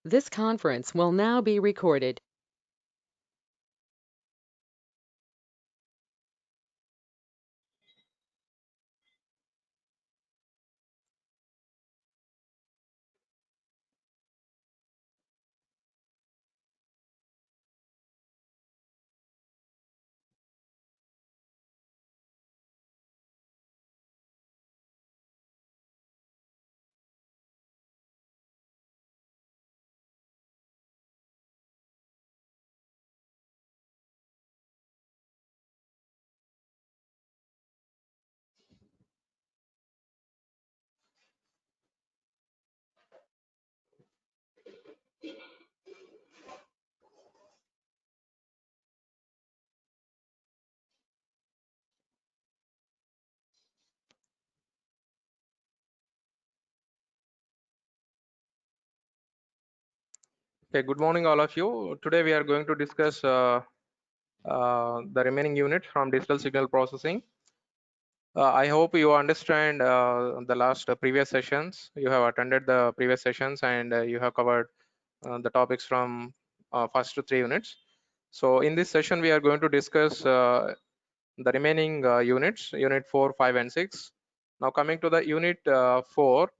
This conference will now be recorded. Okay, good morning, all of you. Today we are going to discuss the remaining unit from digital signal processing. I hope you understand the last previous sessions. You have attended the previous sessions and you have covered the topics from first to 3 units. So in this session, we are going to discuss the remaining units, unit 4, 5, and 6. Now coming to the unit 4,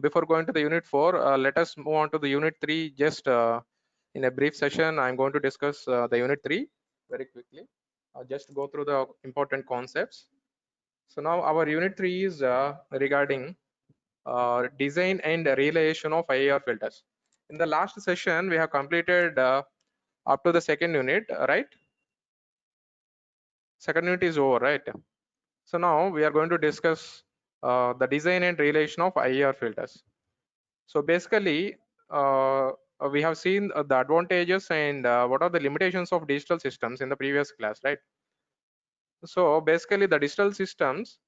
before going to the unit 4, let us move on to the unit 3. Just in a brief session, I'm going to discuss the unit 3 very quickly. Just go through the important concepts. So now our unit 3 is regarding design and realization of IAR filters. In the last session, we have completed up to the second unit, right? Second unit is over, right? So now we are going to discuss the design and realization of IAR filters. So basically, we have seen the advantages and what are the limitations of digital systems in the previous class, right? So basically, the digital systems,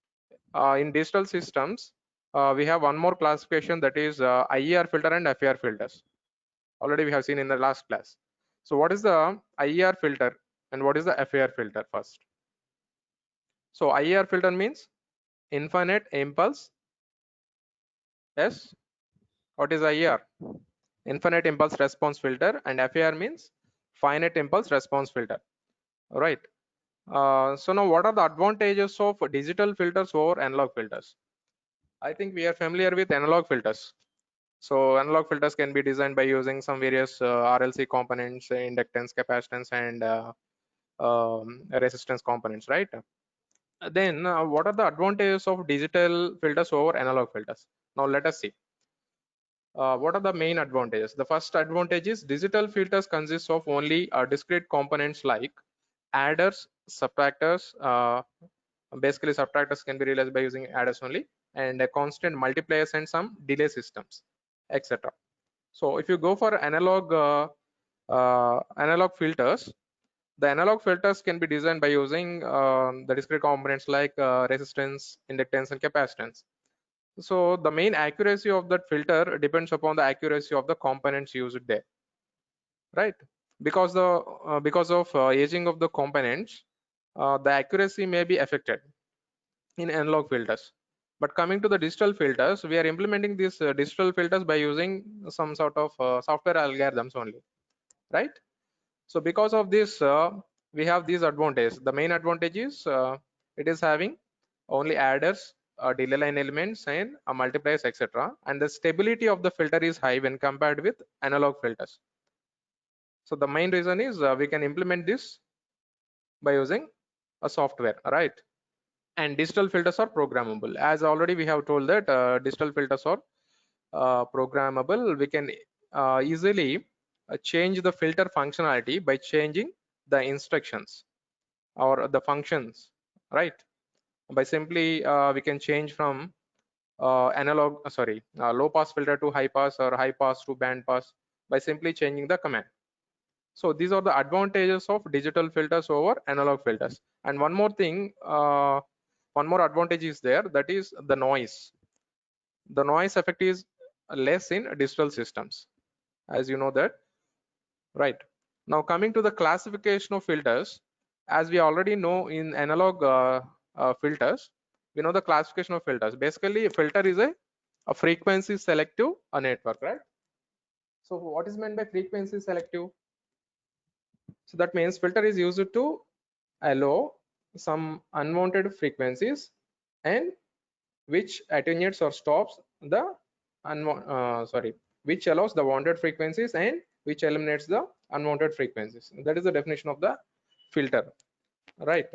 in digital systems, we have one more classification, that is IER filter and FER filters. Already we have seen in the last class. So what is the IER filter and what is the FER filter first? So IER filter means infinite impulse. Yes. What is IER? Infinite impulse response filter, and FER means finite impulse response filter. All right. So now what are the advantages of digital filters over analog filters? I think we are familiar with analog filters. So analog filters can be designed by using some various RLC components, inductance, capacitance, and resistance components, right? Then what are the advantages of digital filters over analog filters? Now let us see. What are the main advantages? The first advantage is digital filters consist of only discrete components like adders, subtractors. Basically, subtractors can be realized by using adders only, and a constant multipliers and some delay systems, etc. So if you go for analog filters, the analog filters can be designed by using the discrete components like resistance, inductance, and capacitance. So the main accuracy of that filter depends upon the accuracy of the components used there, right? Because of aging of the components, the accuracy may be affected in analog filters. But coming to the digital filters, we are implementing these digital filters by using some sort of software algorithms only, right? So because of this, we have these advantages. The main advantage is it is having only adders, delay line elements, and multipliers, etc. And the stability of the filter is high when compared with analog filters. So the main reason is we can implement this by using a software, right? And digital filters are programmable. As already we have told that digital filters are programmable. We can easily change the filter functionality by changing the instructions or the functions, right? By simply we can change from low pass filter to high pass or high pass to band pass by simply changing the command. So these are the advantages of digital filters over analog filters. And one more thing, one more advantage is there, that is the noise. The noise effect is less in digital systems, as you know that, right? Now coming to the classification of filters, as we already know in analog filters, we know the classification of filters. Basically, a filter is a frequency selective network, right? So what is meant by frequency selective? So that means filter is used to allow some unwanted frequencies and which attenuates or stops the which allows the wanted frequencies and which eliminates the unwanted frequencies. That is the definition of the filter, right?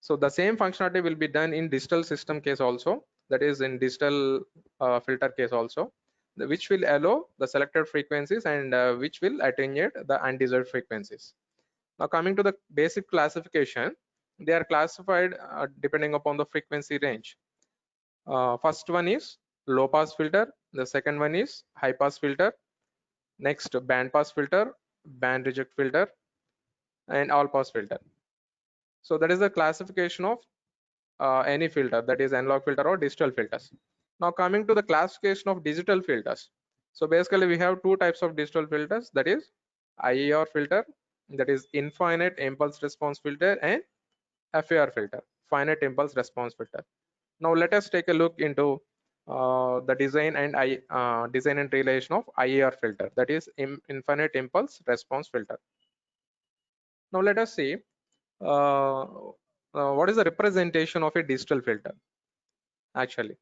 So the same functionality will be done in digital system case also, that is in digital filter case also, which will allow the selected frequencies and which will attenuate the undesired frequencies. Now coming to the basic classification, they are classified depending upon the frequency range. First one is low pass filter, the second one is high pass filter, next band pass filter, band reject filter, and all pass filter. So that is the classification of any filter, that is analog filter or digital filters. Now coming to the classification of digital filters. So basically we have two types of digital filters, that is IER filter, that is infinite impulse response filter, and FIR filter, finite impulse response filter. Now let us take a look into the design and relation of IER filter, that is infinite impulse response filter. Now let us see what is the representation of a digital filter actually.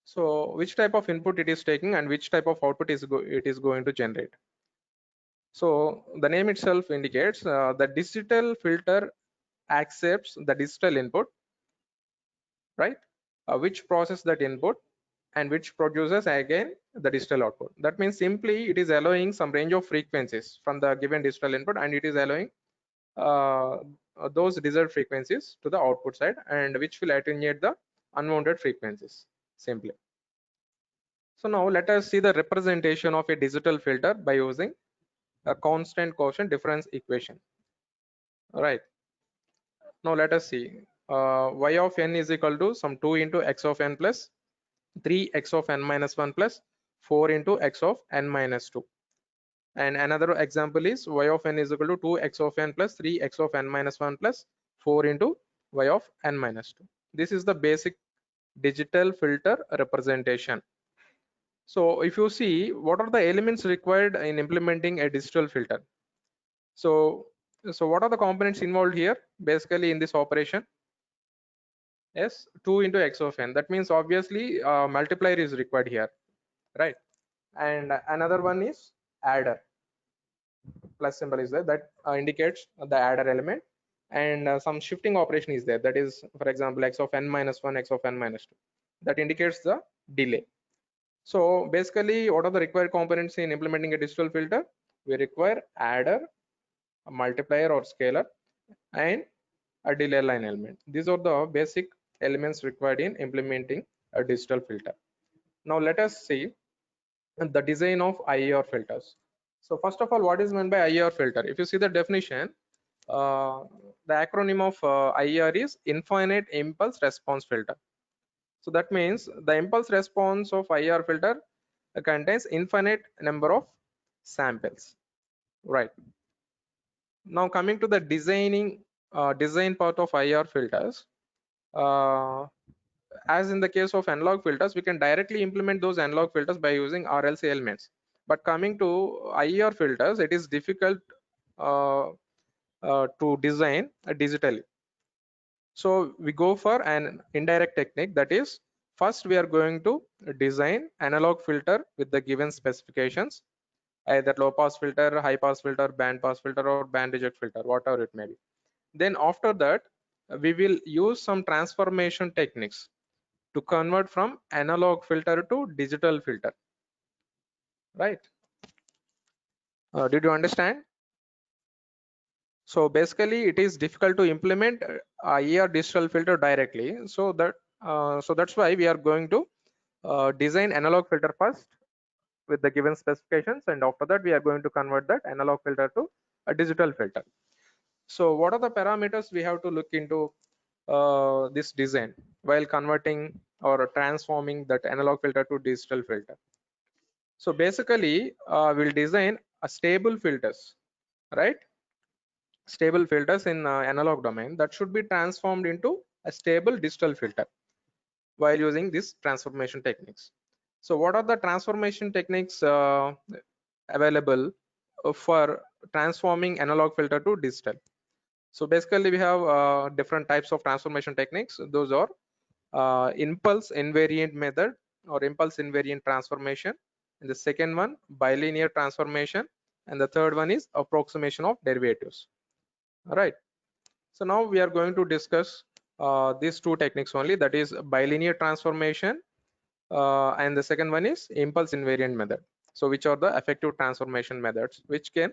So which type of input it is taking and which type of output it is going to generate. So the name itself indicates the digital filter accepts the digital input, right? Which process that input and which produces again the digital output. That means simply it is allowing some range of frequencies from the given digital input, and it is allowing those desired frequencies to the output side, and which will attenuate the unwanted frequencies simply. So now let us see the representation of a digital filter by using a constant quotient difference equation. All right. Now let us see. Y of n is equal to some 2 into x of n plus 3x of n minus 1 plus 4 into x of n minus 2. And another example is y of n is equal to 2x of n plus 3x of n minus 1 plus 4 into y of n minus 2. This is the basic digital filter representation. So if you see what are the elements required in implementing a digital filter. So what are the components involved here basically in this operation? Yes, 2 into x of n. That means obviously multiplier is required here, right? And another one is adder. Plus symbol is there, that indicates the adder element, and some shifting operation is there, that is for example x of n minus 1, x of n minus 2, that indicates the delay. So basically what are the required components in implementing a digital filter? We require adder, a multiplier or scalar, and a delay line element. These are the basic elements required in implementing a digital filter. Now let us see the design of IER filters. So first of all, what is meant by IER filter? If you see the definition, the acronym of IER is infinite impulse response filter. So that means the impulse response of IER filter contains infinite number of samples, right? Now coming to the design part of IER filters, uh, as in the case of analog filters, we can directly implement those analog filters by using RLC elements. But coming to IER filters, it is difficult to design digitally. So we go for an indirect technique, that is first we are going to design analog filter with the given specifications, either low pass filter, high pass filter, band pass filter, or band reject filter, whatever it may be. Then after that, we will use some transformation techniques to convert from analog filter to digital filter, right? Did you understand? So basically it is difficult to implement IER digital filter directly, so that's why we are going to design analog filter first with the given specifications, and after that we are going to convert that analog filter to a digital filter. So what are the parameters we have to look into this design while converting or transforming that analog filter to digital filter? So basically we'll design a stable filters, right? Stable filters in analog domain that should be transformed into a stable digital filter while using these transformation techniques. So what are the transformation techniques available for transforming analog filter to digital? So basically we have different types of transformation techniques. Those are impulse invariant method or impulse invariant transformation, and the second one bilinear transformation, and the third one is approximation of derivatives. All right, so now we are going to discuss these two techniques only, that is bilinear transformation, and the second one is impulse invariant method. So which are the effective transformation methods which can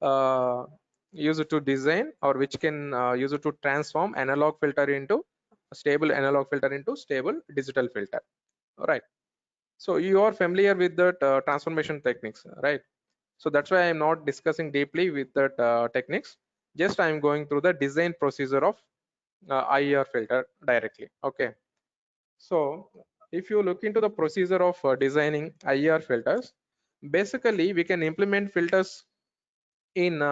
uh, use it to design, or which can use it to transform analog filter into stable analog filter into stable digital filter. All right, so you are familiar with the transformation techniques, right? So that's why I'm not discussing deeply with that techniques. Just I'm going through the design procedure of IER filter directly. Okay, so if you look into the procedure of designing IER filters, basically we can implement filters in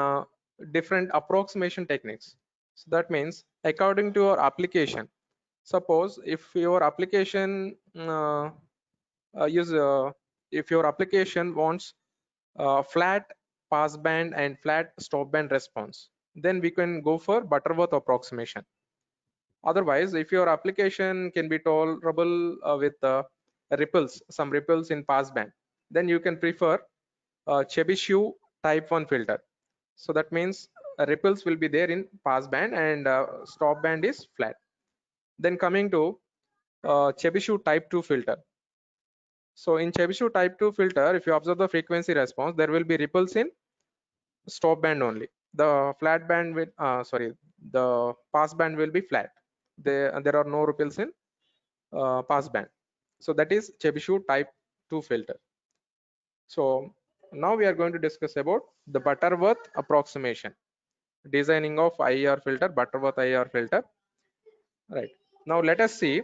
different approximation techniques. So that means according to your application. Suppose if your application use if your application wants flat passband and flat stopband response, then we can go for Butterworth approximation. Otherwise, if your application can be tolerable with ripples, some ripples in passband, then you can prefer Chebyshev type 1 filter. So that means ripples will be there in passband and stop band is flat. Then coming to Chebyshev type 2 filter. So in Chebyshev type 2 filter, if you observe the frequency response, there will be ripples in stop band only. The flat band will, the pass band will be flat. There are no ripples in pass band. So that is Chebyshev type 2 filter. So now we are going to discuss about the Butterworth approximation, designing of IER filter, Butterworth IER filter. Right. Now let us see.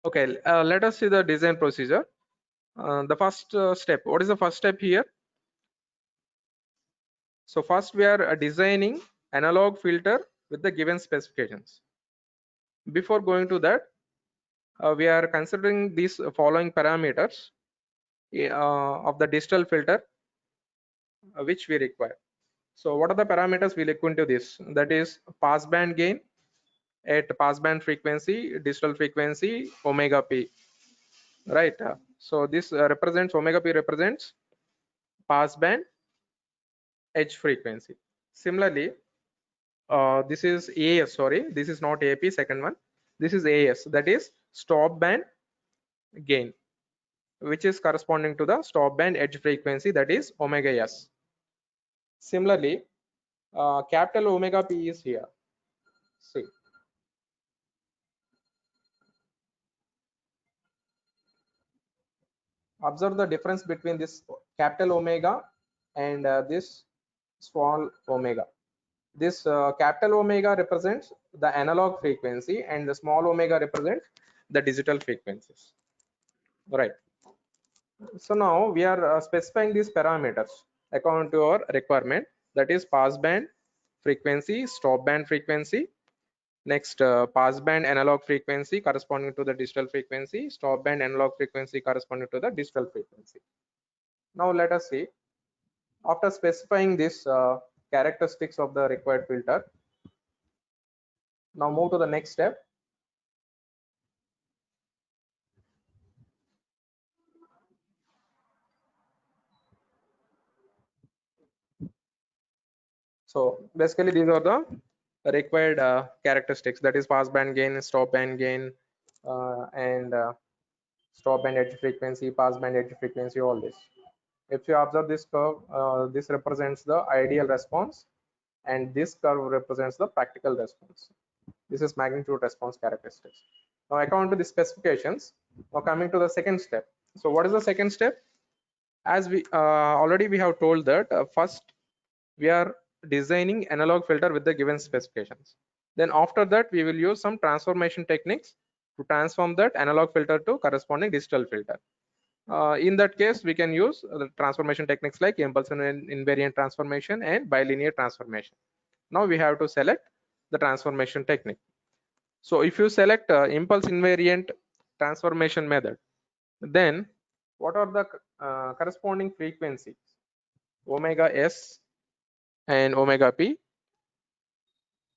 Okay, let us see the design procedure. The first step. What is the first step here? So first we are designing analog filter with the given specifications. Before going to that, we are considering these following parameters of the digital filter which we require. So what are the parameters we look into this? That is passband gain at passband frequency, digital frequency, omega p, right? So this represents, omega p represents passband edge frequency. Similarly, this is AS, sorry, this is not AP, second one. This is AS, that is stop band gain, which is corresponding to the stop band edge frequency, that is omega S. Similarly, capital omega P is here. See, observe the difference between this capital omega and this small omega. This capital omega represents the analog frequency and the small omega represents the digital frequencies, right? So now we are specifying these parameters according to our requirement, that is passband frequency, stop band frequency, next passband analog frequency corresponding to the digital frequency, stop band analog frequency corresponding to the digital frequency. Now let us see, after specifying this characteristics of the required filter, now move to the next step. So basically these are the required characteristics, that is passband gain, stop band gain, and stop band edge frequency, pass band edge frequency, all this. If you observe this curve, this represents the ideal response and this curve represents the practical response. This is magnitude response characteristics. Now according to the specifications, now coming to the second step. So what is the second step? As we already we have told that first we are designing analog filter with the given specifications. Then after that we will use some transformation techniques to transform that analog filter to corresponding digital filter. In that case, we can use the transformation techniques like impulse invariant transformation and bilinear transformation. Now we have to select the transformation technique. So if you select impulse invariant transformation method, then what are the corresponding frequencies omega s and omega p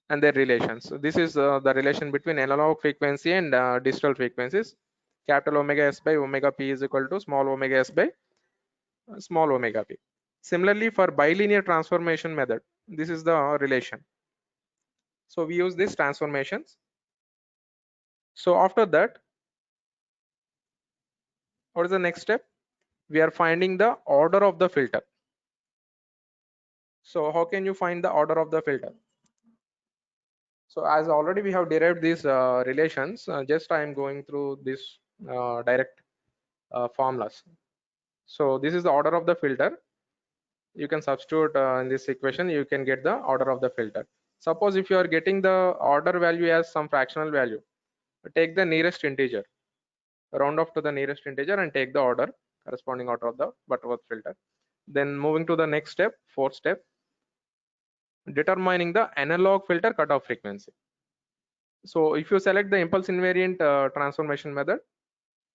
and their relations? So this is the relation between analog frequency and digital frequencies. Capital omega s by omega p is equal to small omega s by small omega p. Similarly, for bilinear transformation method, this is the relation. So we use these transformations. So after that, what is the next step? We are finding the order of the filter. So how can you find the order of the filter? So as already we have derived these relations, just I am going through this direct formulas. So this is the order of the filter. You can substitute in this equation, you can get the order of the filter. Suppose if you are getting the order value as some fractional value, take the nearest integer, round off to the nearest integer and take the order, corresponding order of the Butterworth filter. Then moving to the next step, fourth step, determining the analog filter cutoff frequency. So if you select the impulse invariant transformation method,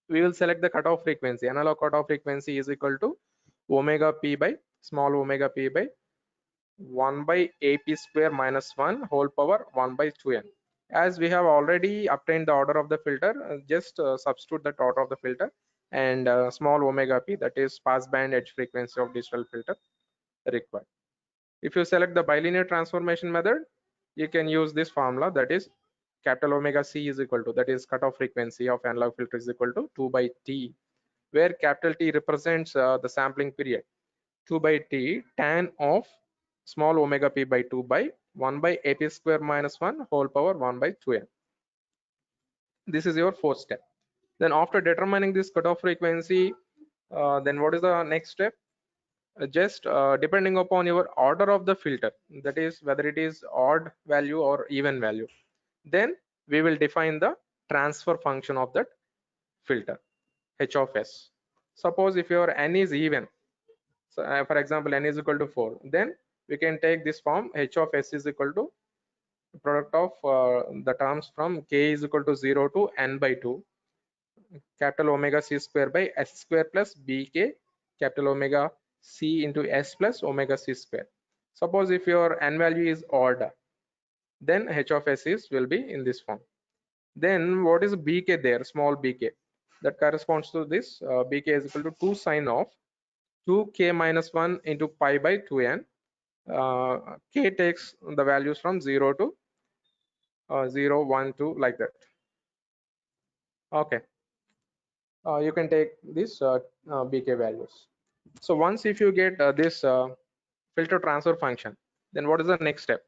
we will select the cutoff frequency. Analog cutoff frequency is equal to omega p by small omega p by 1 by ap square minus 1 whole power 1 by 2n. As we have already obtained the order of the filter, just substitute that order of the filter and small omega p, that is passband edge frequency of digital filter required. If you select the bilinear transformation method, you can use this formula, that is capital omega c is equal to, that is cutoff frequency of analog filter is equal to 2 by t, where capital T represents the sampling period, 2 by t tan of small omega p by 2 by 1 by ap square minus 1 whole power 1 by 2n. This is your fourth step. Then after determining this cutoff frequency, then what is the next step? Just depending upon your order of the filter, that is whether it is odd value or even value, then we will define the transfer function of that filter, h of s. Suppose if your n is even, so for example n is equal to 4, then we can take this form, h of s is equal to product of the terms from k is equal to 0 to n by 2, capital omega c square by s square plus bk capital omega c into s plus omega c square. Suppose if your n value is odd, then h of s is will be in this form. Then what is bk there? Small bk, that corresponds to this bk is equal to 2 sine of 2k minus 1 into pi by 2n. K takes the values from 0 to 0, 1, 2, like that. Okay. You can take these bk values. So once if you get this filter transfer function, then what is the next step?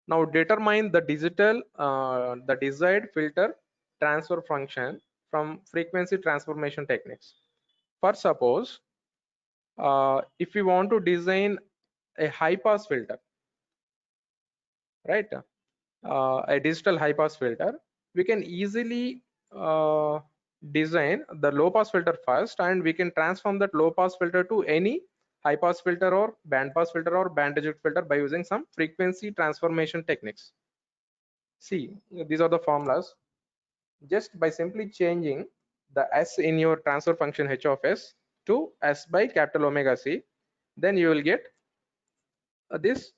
Now determine the the desired filter transfer function from frequency transformation techniques. For suppose if we want to design a high pass filter, right, a digital high pass filter, we can easily design the low pass filter first, and we can transform that low pass filter to any high pass filter or band pass filter or band reject filter by using some frequency transformation techniques. See, these are the formulas. Just by simply changing the s in your transfer function h of s to s by capital omega c, then you will get this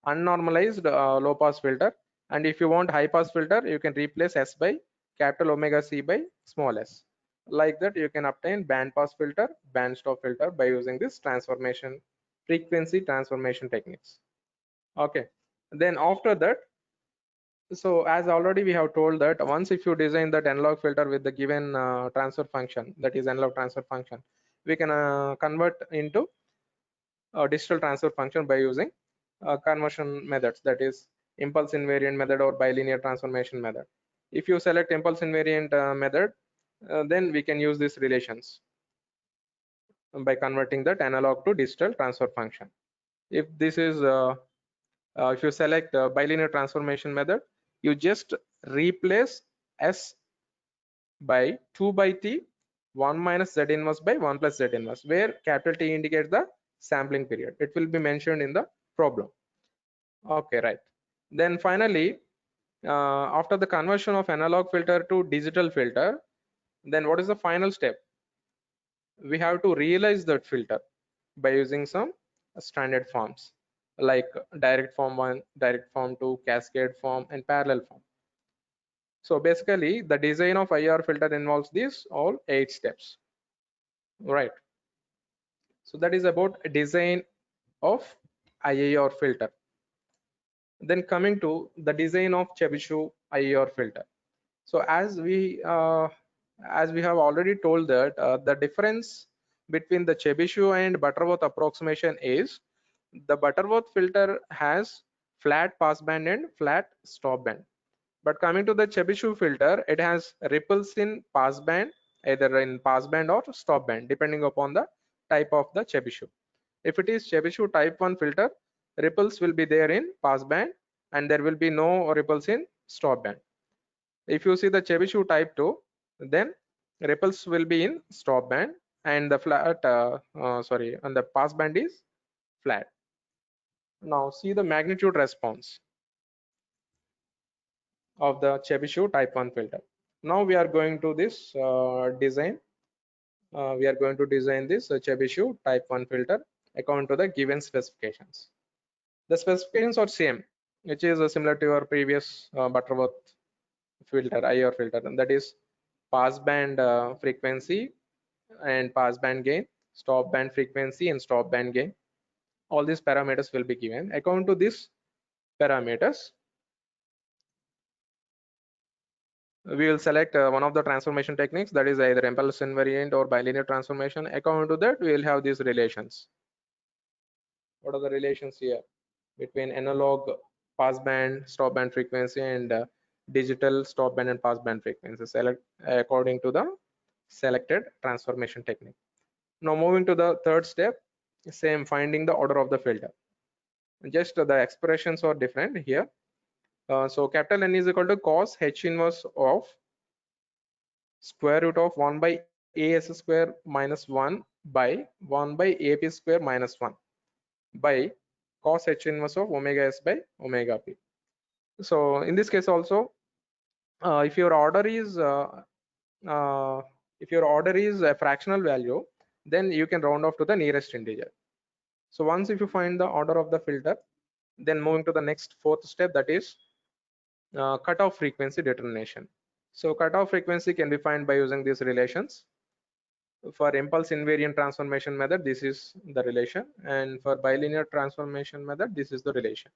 unnormalized low pass filter. And if you want high pass filter, you can replace s by capital omega c by small s. Like that, you can obtain band pass filter, band stop filter by using this transformation, frequency transformation techniques. Okay, then after that, so as already we have told that once if you design that analog filter with the given transfer function, that is analog transfer function, we can convert into a digital transfer function by using conversion methods, that is impulse invariant method or bilinear transformation method. If you select impulse invariant method, then we can use these relations by converting that analog to digital transfer function. If this is if you select bilinear transformation method, you just replace s by 2 by t 1 minus Z inverse by 1 plus Z inverse, where capital T indicates the sampling period. It will be mentioned in the problem. Okay, right. Then finally, after the conversion of analog filter to digital filter, then what is the final step? We have to realize that filter by using some standard forms like direct form 1, direct form 2, cascade form, and parallel form. So basically, the design of IR filter involves these all 8 steps, right? So that is about design of IIR filter. Then coming to the design of Chebyshev IIR filter. So as we have already told that the difference between the Chebyshev and Butterworth approximation is the Butterworth filter has flat passband and flat stopband. But coming to the Chebyshev filter, it has ripples in passband, either in passband or stopband, depending upon the type of the Chebyshev. If it is Chebyshev type 1 filter, ripples will be there in passband and there will be no ripples in stopband. If you see the Chebyshev type 2, then ripples will be in stopband and the and the passband is flat. Now see the magnitude response of the Chebyshev type 1 filter. Now we are going to this design. We are going to design this Chebyshev type 1 filter according to the given specifications. The specifications are same, which is similar to your previous Butterworth filter, IR filter, and that is passband frequency and passband gain, stop band frequency and stop band gain. All these parameters will be given. According to these parameters, we will select one of the transformation techniques, that is either impulse invariant or bilinear transformation. According to that, we will have these relations. What are the relations here between analog passband, stop band frequency and digital stop band and passband frequency, select according to the selected transformation technique. Now moving to the third step, same, finding the order of the filter. Just the expressions are different here. So capital N is equal to cos H inverse of square root of 1 by AS square minus 1 by 1 by AP square minus 1 by cos H inverse of omega S by omega P. So in this case also, if your order is a fractional value, then you can round off to the nearest integer. So once if you find the order of the filter, then moving to the next fourth step, that is cutoff frequency determination. So cutoff frequency can be found by using these relations. For impulse invariant transformation method, this is the relation, and for bilinear transformation method, this is the relation.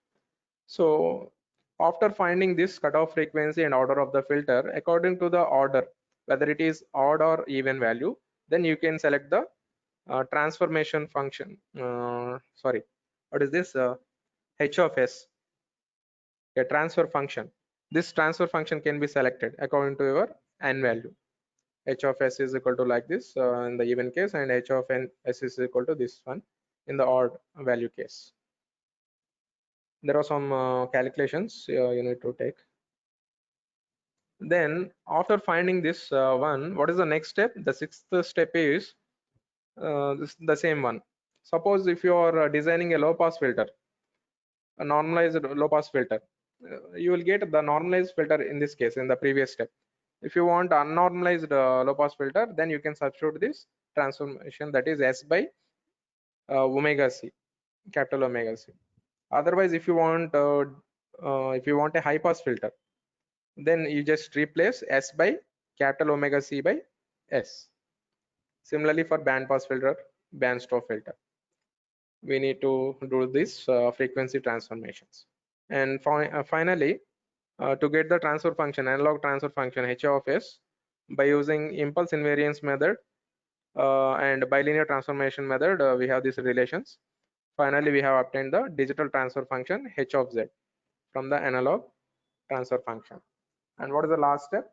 So after finding this cutoff frequency and order of the filter, according to the order, whether it is odd or even value, then you can select the transformation function. What is this? H of S, a transfer function. This transfer function can be selected according to your n value. H of S is equal to like this in the even case, and H of n S is equal to this one in the odd value case. There are some calculations you need to take. Then after finding this one, what is the next step? The sixth step is the same one. Suppose if you are designing a low pass filter, a normalized low pass filter, you will get the normalized filter in this case in the previous step. If you want unnormalized low pass filter, then you can substitute this transformation, that is S by omega C, capital omega C. Otherwise, if you want a high pass filter, then you just replace S by capital omega C by S. Similarly for band pass filter, band stop filter, we need to do this frequency transformations. And finally, to get the transfer function, analog transfer function H of S, by using impulse invariance method and bilinear transformation method, we have these relations. Finally, we have obtained the digital transfer function H of Z from the analog transfer function. And what is the last step?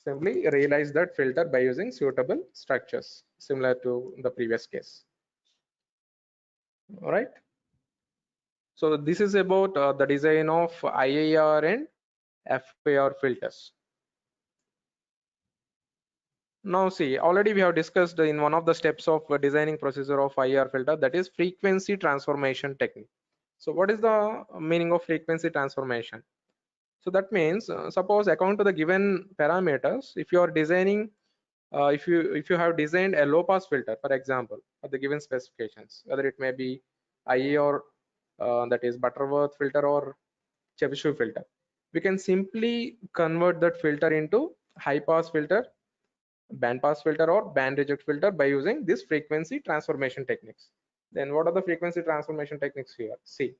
Simply realize that filter by using suitable structures, similar to the previous case. All right. So this is about the design of IIR and FIR filters. Now see, already we have discussed in one of the steps of designing procedure of IR filter, that is frequency transformation technique. So what is the meaning of frequency transformation? So that means suppose according to the given parameters, if you are designing, if you have designed a low pass filter, for example, for the given specifications, whether it may be IE or that is Butterworth filter or Chebyshev filter, we can simply convert that filter into high pass filter, band pass filter or band reject filter by using this frequency transformation techniques. Then what are the frequency transformation techniques here? See,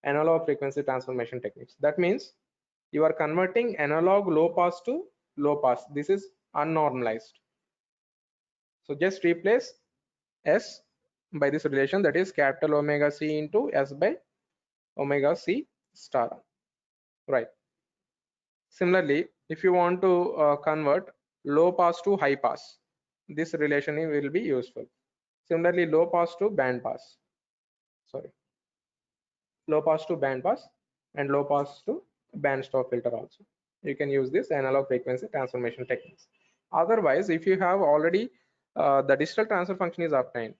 analog frequency transformation techniques. That means you are converting analog low pass to low pass. This is unnormalized. So just replace S by this relation, that is capital omega C into S by omega C star, right? Similarly, if you want to convert low pass to high pass, this relation will be useful. Similarly, low pass to band pass, sorry, low pass to band pass and low pass to band stop filter also. You can use this analog frequency transformation techniques. Otherwise, if you have already the digital transfer function is obtained,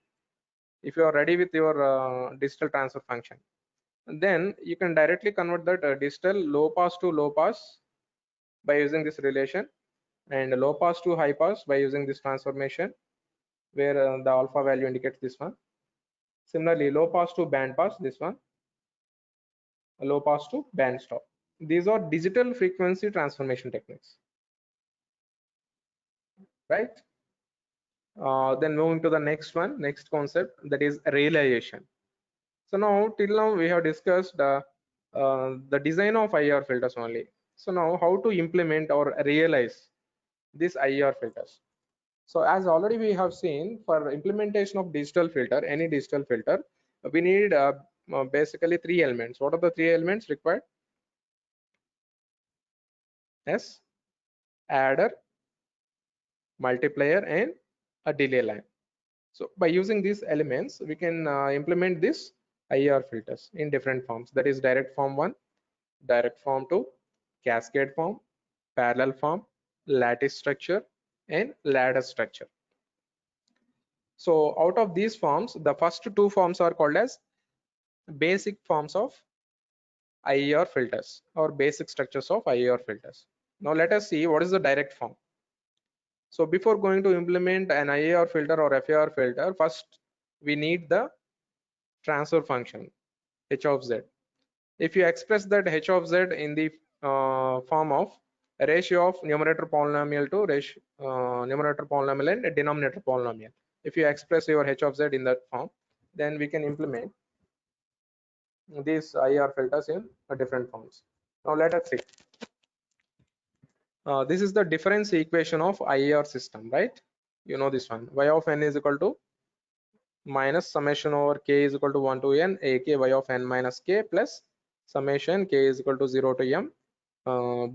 if you are ready with your digital transfer function, then you can directly convert that digital low pass to low pass by using this relation, and low pass to high pass by using this transformation where the alpha value indicates this one. Similarly, low pass to band pass, this one, low pass to band stop. These are digital frequency transformation techniques, right? Then moving to the next one, next concept, that is realization. So now till now we have discussed the design of IR filters only. So now how to implement or realize these IR filters. So as already we have seen, for implementation of digital filter, any digital filter, we need basically three elements. What are the three elements required? Yes, adder, multiplier, and a delay line. So by using these elements, we can implement this IR filters in different forms. That is direct form 1, direct form 2, cascade form, parallel form, lattice structure, and ladder structure. So out of these forms, the first two forms are called as basic forms of IER filters or basic structures of IER filters. Now let us see what is the direct form. So before going to implement an IER filter or FAR filter, first we need the transfer function h of z. If you express that h of z in the form of a ratio of numerator polynomial to ratio, numerator polynomial and denominator polynomial, if you express your h of z in that form, then we can implement these IR filters in different forms. Now let us see. This is the difference equation of IR system, right? You know this one. Y of n is equal to minus summation over k is equal to 1 to n ak y of n minus k plus summation k is equal to 0 to m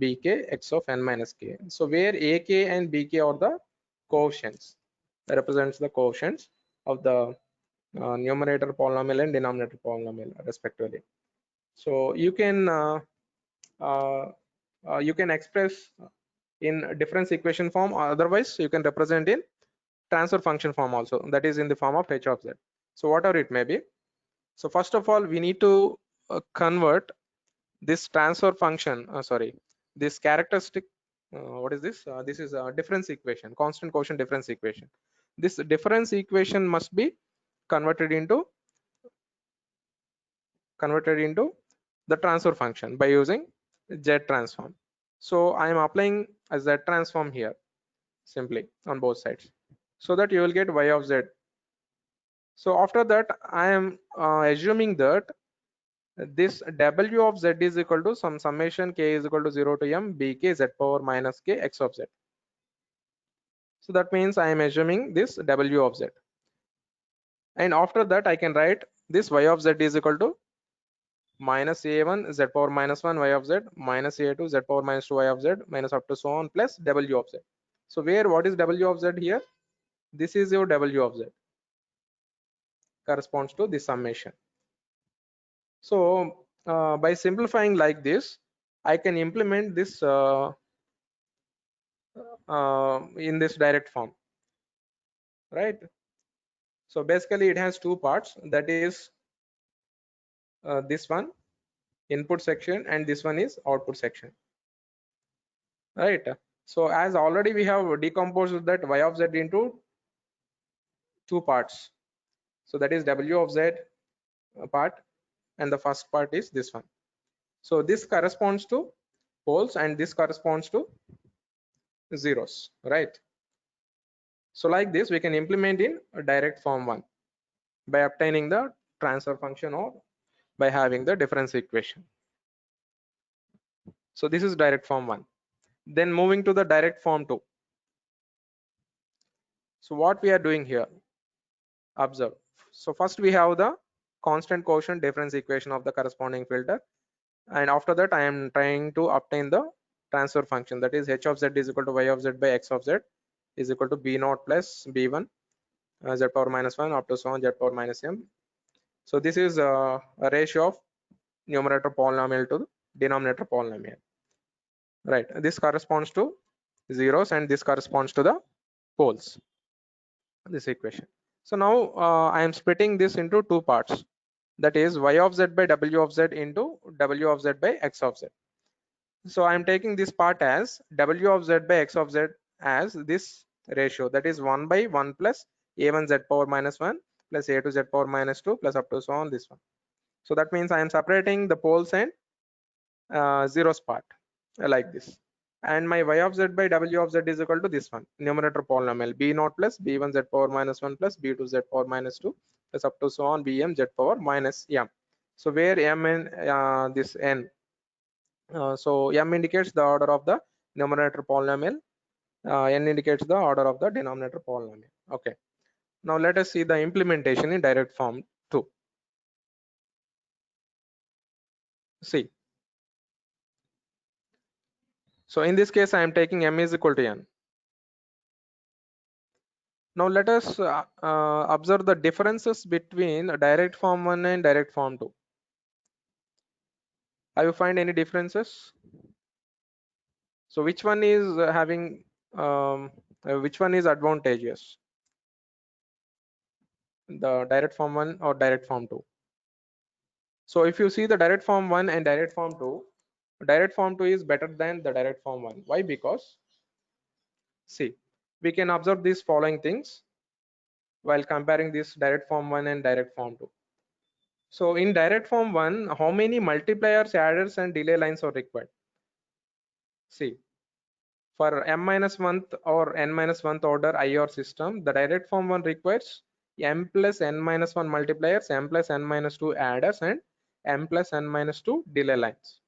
bk x of n minus k. So where ak and bk are the coefficients, that represents the coefficients of the numerator polynomial and denominator polynomial respectively. So you can express in difference equation form, or otherwise you can represent in transfer function form also, that is in the form of h of z. So whatever it may be. So first of all, we need to convert this transfer function, this characteristic, what is this? This is a difference equation, constant quotient difference equation. This difference equation must be converted into the transfer function by using z transform. So I am applying a z transform here simply on both sides, so that you will get y of z. So after that, I am assuming that this w of z is equal to some summation k is equal to 0 to m bk z power minus k x of z. So that means I am assuming this w of z, and after that I can write this y of z is equal to minus a1 z power minus 1 y of z minus a2 z power minus 2 y of z minus up to so on plus w of z. So where what is w of z here? This is your w of z, corresponds to the summation. So by simplifying like this, I can implement this in this direct form, right? So basically it has two parts, that is this one input section and this one is output section, right? So as already we have decomposed that y of z into two parts, so that is w of z part, and the first part is this one. So this corresponds to poles and this corresponds to zeros, right? So like this we can implement in a direct form 1 by obtaining the transfer function or by having the difference equation. So this is direct form 1. Then moving to the direct form 2. So what we are doing here, observe. So first we have the constant quotient difference equation of the corresponding filter, and after that I am trying to obtain the transfer function, that is h of z is equal to y of z by x of z is equal to b naught plus b1 z power minus 1 up to so on z power minus m. So this is a ratio of numerator polynomial to the denominator polynomial, right? This corresponds to zeros and this corresponds to the poles, this equation. So now I am splitting this into two parts, that is y of z by w of z into w of z by x of z. So I am taking this part as w of z by x of z as this ratio, that is 1 by 1 plus a1 z power minus 1 plus a2 z power minus 2 plus up to so on this one. So that means I am separating the poles and zeros part like this, and my y of z by w of z is equal to this one numerator polynomial b naught plus b1 z power minus 1 plus b2 z power minus 2 plus up to so on bm z power minus m. So where m and this n, so m indicates the order of the numerator polynomial, n indicates the order of the denominator polynomial. Okay, now let us see the implementation in direct form 2. See, so in this case I am taking m is equal to n. Now let us observe the differences between direct form 1 and direct form 2. Have you find any differences? So which one is having which one is advantageous, the direct form 1 or direct form 2? So if you see the direct form 1 and direct form 2, direct form 2 is better than the direct form 1. Why? Because see, we can observe these following things while comparing this direct form 1 and direct form 2. So in direct form 1, how many multipliers, adders and delay lines are required? See, for m minus 1th or n minus 1th order IOR system, the direct form 1 requires m plus n minus 1 multipliers, m plus n minus 2 adders and m plus n minus 2 delay lines.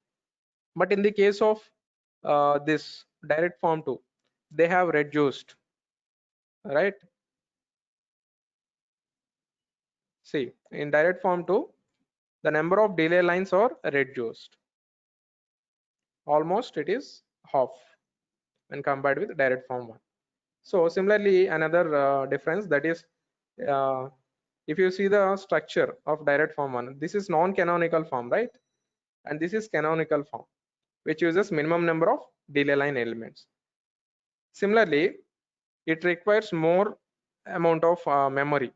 But in the case of this direct form 2, they have reduced, right? See, in direct form 2, the number of delay lines are reduced. Almost it is half when compared with direct form 1. So similarly, another difference, that is if you see the structure of direct form 1, this is non-canonical form, right? And this is canonical form, which uses minimum number of delay line elements. Similarly, it requires more amount of memory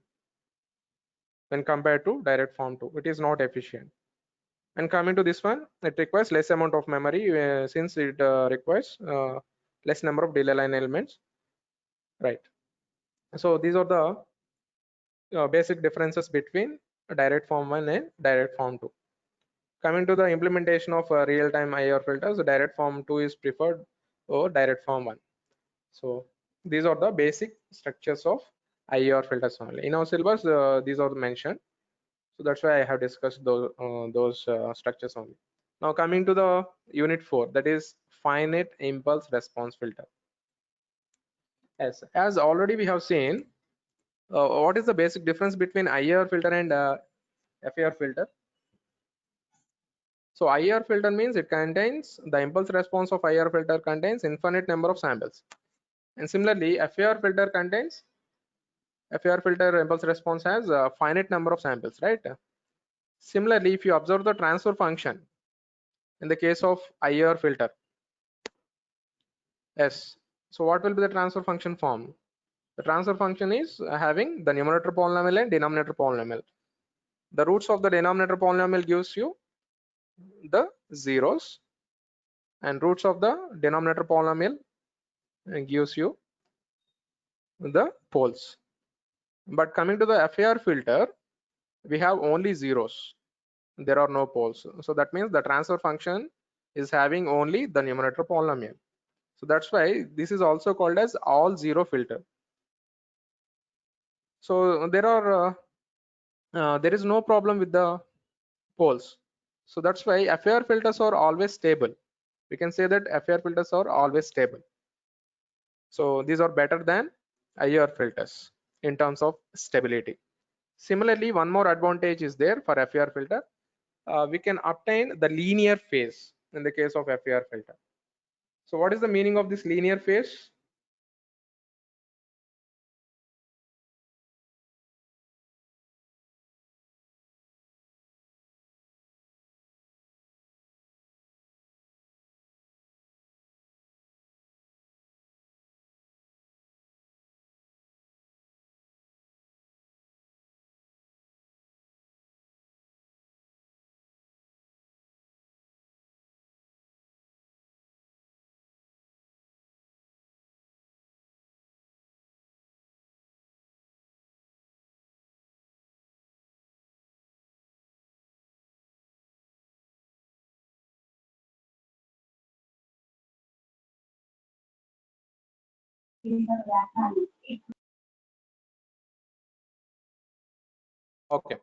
when compared to direct form 2. It is not efficient. And coming to this one, it requires less amount of memory since it requires less number of delay line elements, right? So these are the basic differences between direct form 1 and direct form 2. Coming to the implementation of real-time IR filters, direct form 2 is preferred over direct form 1. So these are the basic structures of IR filters only. In our syllabus, these are mentioned. So that's why I have discussed those structures only. Now coming to the unit 4, that is finite impulse response filter. As already we have seen, what is the basic difference between IR filter and FIR filter? So IR filter means it contains the impulse response of IR filter contains infinite number of samples, and similarly FIR filter contains FIR filter impulse response has a finite number of samples, right? Similarly, if you observe the transfer function in the case of IR filter, yes, So what will be the transfer function form? The transfer function is having the numerator polynomial and denominator polynomial. The roots of the denominator polynomial gives you the zeros, and roots of the denominator polynomial gives you the poles. But coming to the FAR filter, we have only zeros. There are no poles. So that means the transfer function is having only the numerator polynomial. So that's why this is also called as all zero filter. So there is no problem with the poles. So that's why FAR filters are always stable. We can say that FAR filters are always stable. So these are better than IR filters in terms of stability. Similarly, one more advantage is there for FAR filter. We can obtain the linear phase in the case of FAR filter. So what is the meaning of this linear phase? Okay.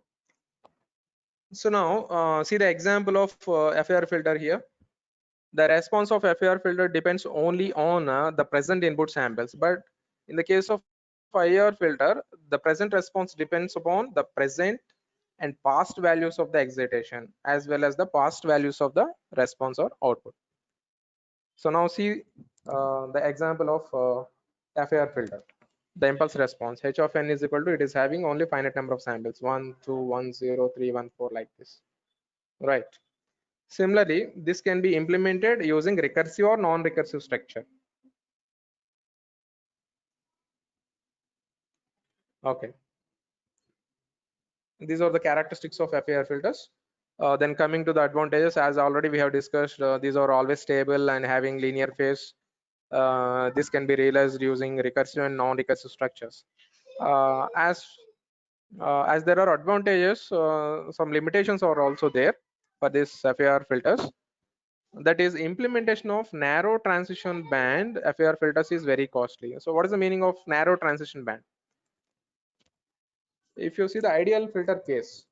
So now see the example of FAR filter here. The response of FAR filter depends only on the present input samples, but in the case of IR filter, the present response depends upon the present and past values of the excitation as well as the past values of the response or output. So now see the example of FAR filter. The impulse response h of n is equal to, it is having only finite number of samples 1 2 1 0 3 1 4 like this, right? Similarly, this can be implemented using recursive or non-recursive structure. Okay, these are the characteristics of FAR filters. Then coming to the advantages, as already we have discussed, these are always stable and having linear phase. This can be realized using recursive and non-recursive structures. As there are advantages, some limitations are also there for this FAR filters. That is, implementation of narrow transition band FAR filters is very costly. So what is the meaning of narrow transition band? If you see the ideal filter case,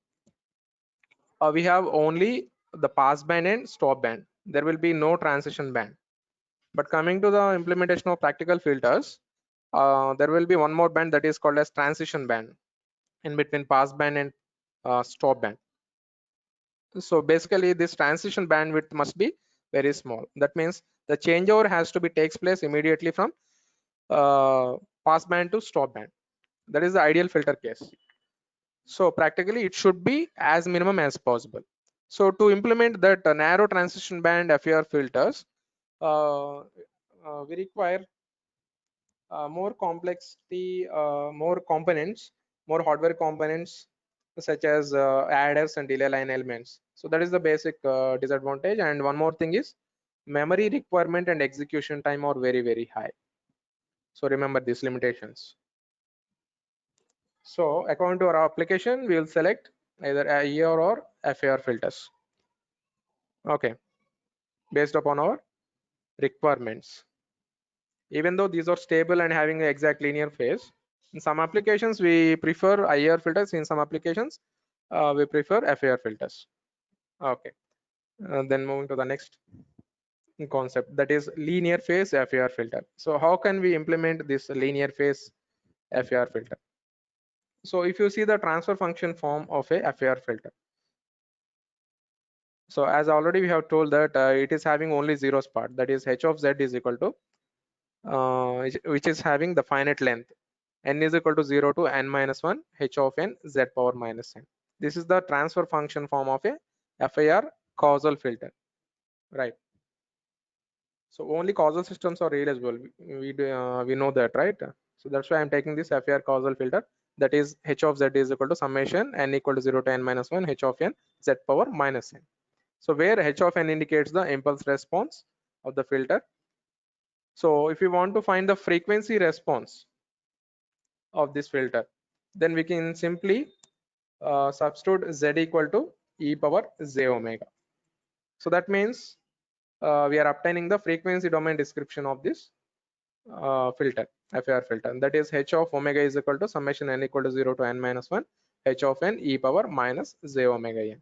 we have only the pass band and stop band. There will be no transition band. But coming to the implementation of practical filters, there will be one more band that is called as transition band in between pass band and stop band. So basically this transition bandwidth must be very small. That means the changeover has to be takes place immediately from pass band to stop band. That is the ideal filter case. So practically it should be as minimum as possible. So to implement that narrow transition band FAR filters, we require more complexity, more components, more hardware components such as adders and delay line elements. So that is the basic disadvantage. And one more thing is memory requirement and execution time are very, very high. So remember these limitations. So according to our application, we will select either IR or FAR filters. Okay, based upon our requirements. Even though these are stable and having an exact linear phase, in some applications we prefer IR filters. In some applications we prefer FAR filters. Okay, then moving to the next concept, that is linear phase FAR filter. So how can we implement this linear phase FAR filter? So if you see the transfer function form of a FAR filter, so as already we have told that it is having only zeros part, that is h of z is equal to which is having the finite length n is equal to 0 to n minus 1 h of n z power minus n. This is the transfer function form of a FAR causal filter, right? So only causal systems are realizable. We know that, right? So that's why I'm taking this FAR causal filter. That is h of z is equal to summation n equal to 0 to n minus 1 h of n z power minus n. So where h of n indicates the impulse response of the filter. So if you want to find the frequency response of this filter, then we can simply substitute z equal to e power j omega. So that means we are obtaining the frequency domain description of this filter, FAR filter. That is h of omega is equal to summation n equal to 0 to n minus 1 h of n e power minus j omega n.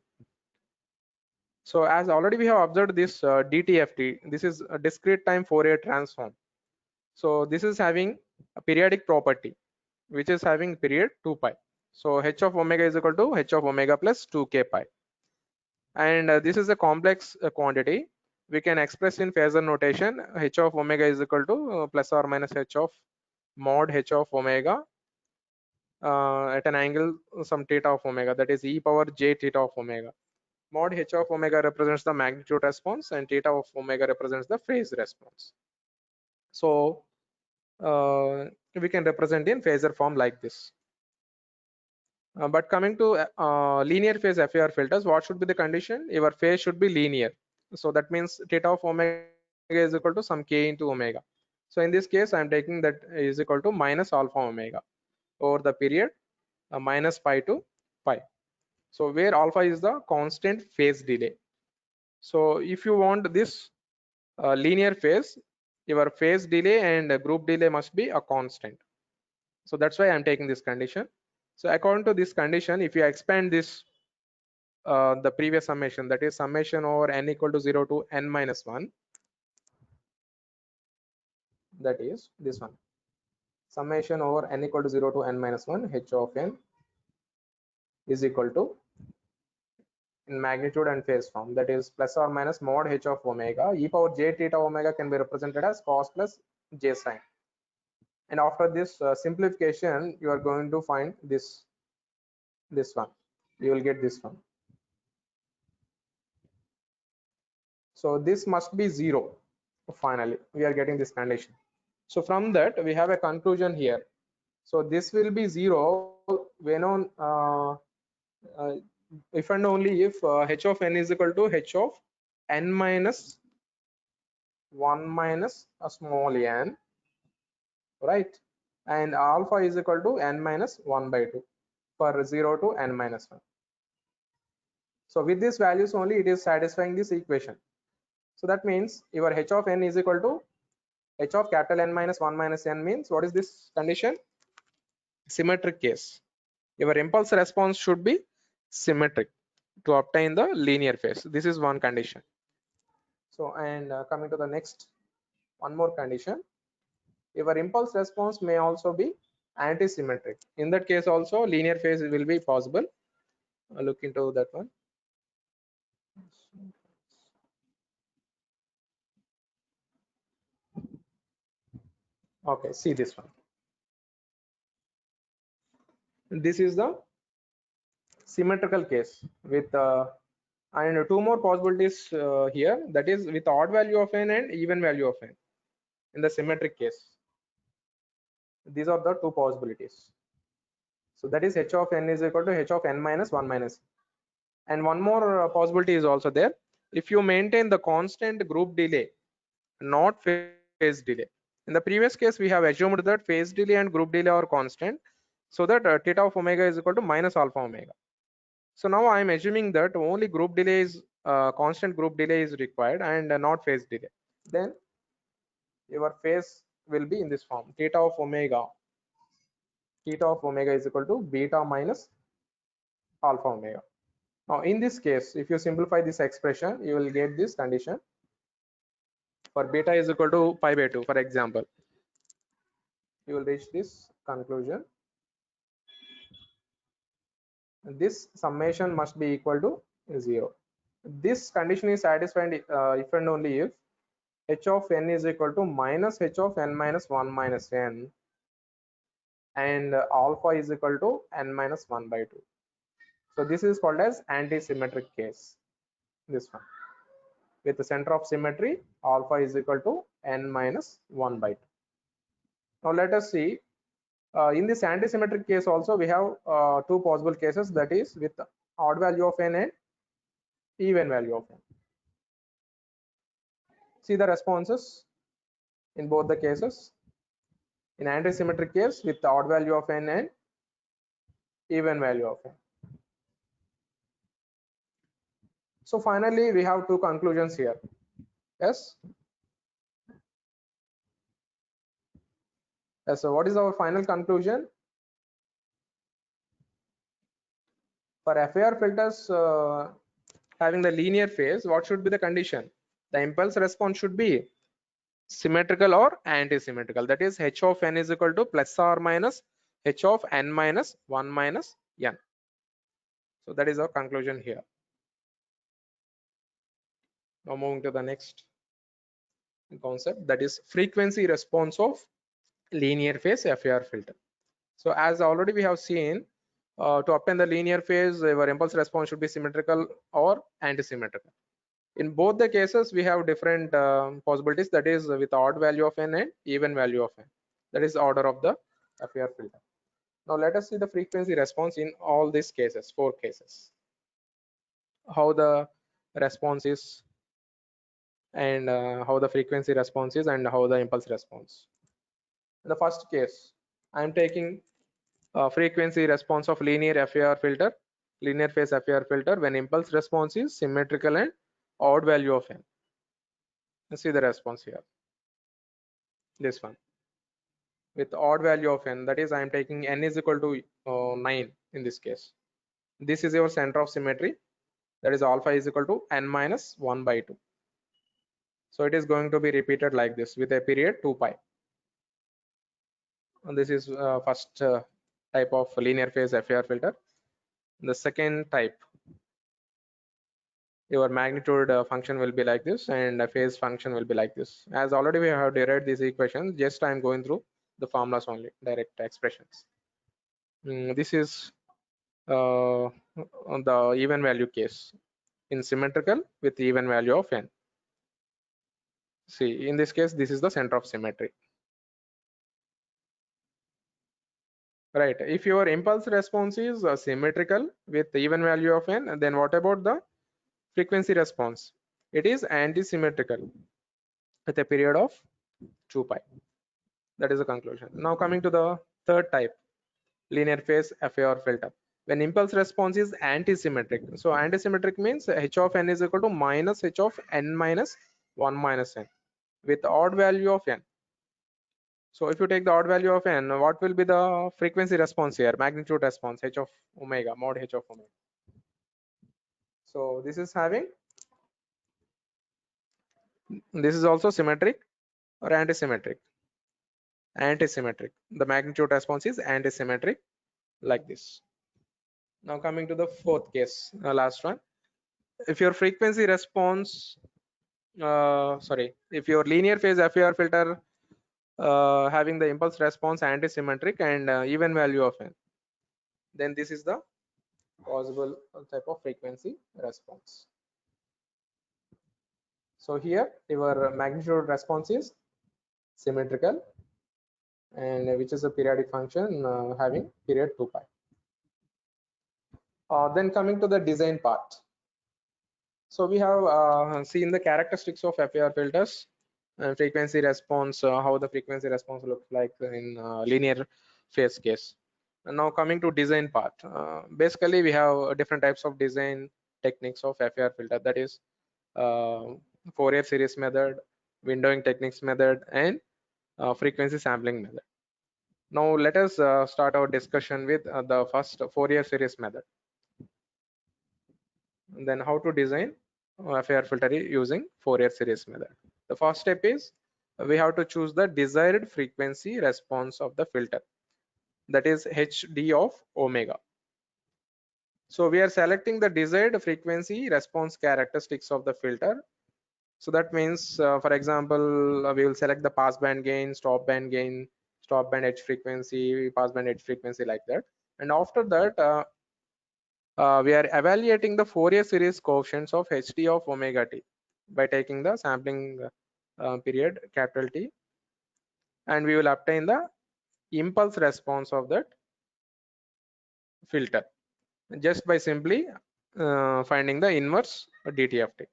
So as already we have observed this DTFT, this is a discrete time Fourier transform. So this is having a periodic property, which is having period 2 pi. So h of omega is equal to h of omega plus 2k pi. And this is a complex quantity. We can express in phasor notation h of omega is equal to plus or minus h of mod h of omega at an angle some theta of omega, that is e power j theta of omega. Mod h of omega represents the magnitude response and theta of omega represents the phase response. So we can represent in phasor form like this. But coming to linear phase FAR filters, what should be the condition? Your phase should be linear. So that means theta of omega is equal to some k into omega. So in this case, I'm taking that is equal to minus alpha omega over the period minus pi to pi. So where alpha is the constant phase delay. So if you want this linear phase, your phase delay and group delay must be a constant. So that's why I'm taking this condition. So according to this condition, if you expand this the previous summation, that is summation over n equal to 0 to n minus 1, that is this one, summation over n equal to 0 to n minus 1 h of n is equal to in magnitude and phase form, that is plus or minus mod h of omega e power j theta omega can be represented as cos plus j sine. And after this simplification, you are going to find this one, you will get this one. So this must be 0. Finally we are getting this condition. So from that we have a conclusion here. So this will be 0 when on if and only if h of n is equal to h of n minus 1 minus a small n, right? And alpha is equal to n minus 1 by 2 for 0 to n minus 1. So with these values only it is satisfying this equation. So that means your h of n is equal to h of capital N minus 1 minus n means what is this condition? Symmetric case. Your impulse response should be symmetric to obtain the linear phase. This is one condition. So and coming to the next, one more condition, your impulse response may also be anti-symmetric. In that case also linear phase will be possible. Look into that one. Okay, see this one. This is the symmetrical case with and two more possibilities here, that is with odd value of n and even value of n in the symmetric case. These are the two possibilities. So that is h of n is equal to h of n minus 1 minus. And one more possibility is also there. If you maintain the constant group delay, not phase delay. In the previous case, we have assumed that phase delay and group delay are constant, so that theta of omega is equal to minus alpha omega. So now I am assuming that only group delay is constant group delay is required and not phase delay. Then your phase will be in this form, theta of omega is equal to beta minus alpha omega. Now in this case, if you simplify this expression, you will get this condition for beta is equal to pi by 2, for example. You will reach this conclusion. This summation must be equal to 0. This condition is satisfied if and only if h of n is equal to minus h of n minus 1 minus n and alpha is equal to n minus 1 by 2. So this is called as anti-symmetric case, this one. with the center of symmetry alpha is equal to n minus 1 by 2. Now let us see, in this antisymmetric case also we have two possible cases, that is with odd value of n and even value of n. See the responses in both the cases. In antisymmetric case with the odd value of n and even value of n. So finally we have two conclusions here. Yes. So what is our final conclusion? For FIR filters having the linear phase, what should be the condition? The impulse response should be symmetrical or anti-symmetrical. That is, h of n is equal to plus or minus h of n minus 1 minus n. So that is our conclusion here. Now moving to the next concept, that is frequency response of linear phase FIR filter. So as already we have seen, to obtain the linear phase, our impulse response should be symmetrical or anti-symmetrical. In both the cases, we have different possibilities, that is with odd value of n and even value of n. That is the order of the FIR filter. Now let us see the frequency response in all these cases, 4 cases. How the response is, and how the frequency response is, and how the impulse response. In the first case, I am taking frequency response of linear FIR filter, linear phase FIR filter, when impulse response is symmetrical and odd value of n. Let's see the response here. This one with odd value of n, that is I am taking n is equal to 9 in this case. This is your center of symmetry, that is alpha is equal to n minus 1 by 2. So it is going to be repeated like this with a period 2 pi. And this is first type of linear phase FIR filter. The second type, your magnitude function will be like this, and a phase function will be like this. As already we have derived these equations, just I am going through the formulas only, direct expressions. This is on the even value case in symmetrical with even value of n. See, in this case, this is the center of symmetry. Right. If your impulse response is symmetrical with even value of n, then what about the frequency response? It is anti-symmetrical with a period of 2 pi. That is the conclusion. Now coming to the third type, linear phase FIR filter. When impulse response is anti-symmetric. So anti-symmetric means h of n is equal to minus h of n minus 1 minus n with odd value of n. So if you take the odd value of n, what will be the frequency response here? Magnitude response, h of omega, mod h of omega. So this is having, this is also symmetric or anti-symmetric? Anti-symmetric. The magnitude response is anti-symmetric like this. Now coming to the fourth case, last one. If your frequency response, if your linear phase FIR filter having the impulse response anti-symmetric and even value of n, then this is the possible type of frequency response. So here your magnitude response is symmetrical, and which is a periodic function having period 2 pi. Then coming to the design part. So we have seen the characteristics of FIR filters and frequency response, how the frequency response looks like in linear phase case. And now coming to design part, basically we have different types of design techniques of FIR filter, that is Fourier series method, windowing techniques method, and frequency sampling method. Now let us start our discussion with the first Fourier series method. And then how to design FIR filter using Fourier series method. The first step is we have to choose the desired frequency response of the filter, that is HD of omega. So we are selecting the desired frequency response characteristics of the filter. So that means, for example, we will select the passband gain, stop band edge frequency, passband edge frequency, like that. And after that, we are evaluating the Fourier series coefficients of HD of omega t. by taking the sampling period capital T, and we will obtain the impulse response of that filter just by simply finding the inverse dt of t.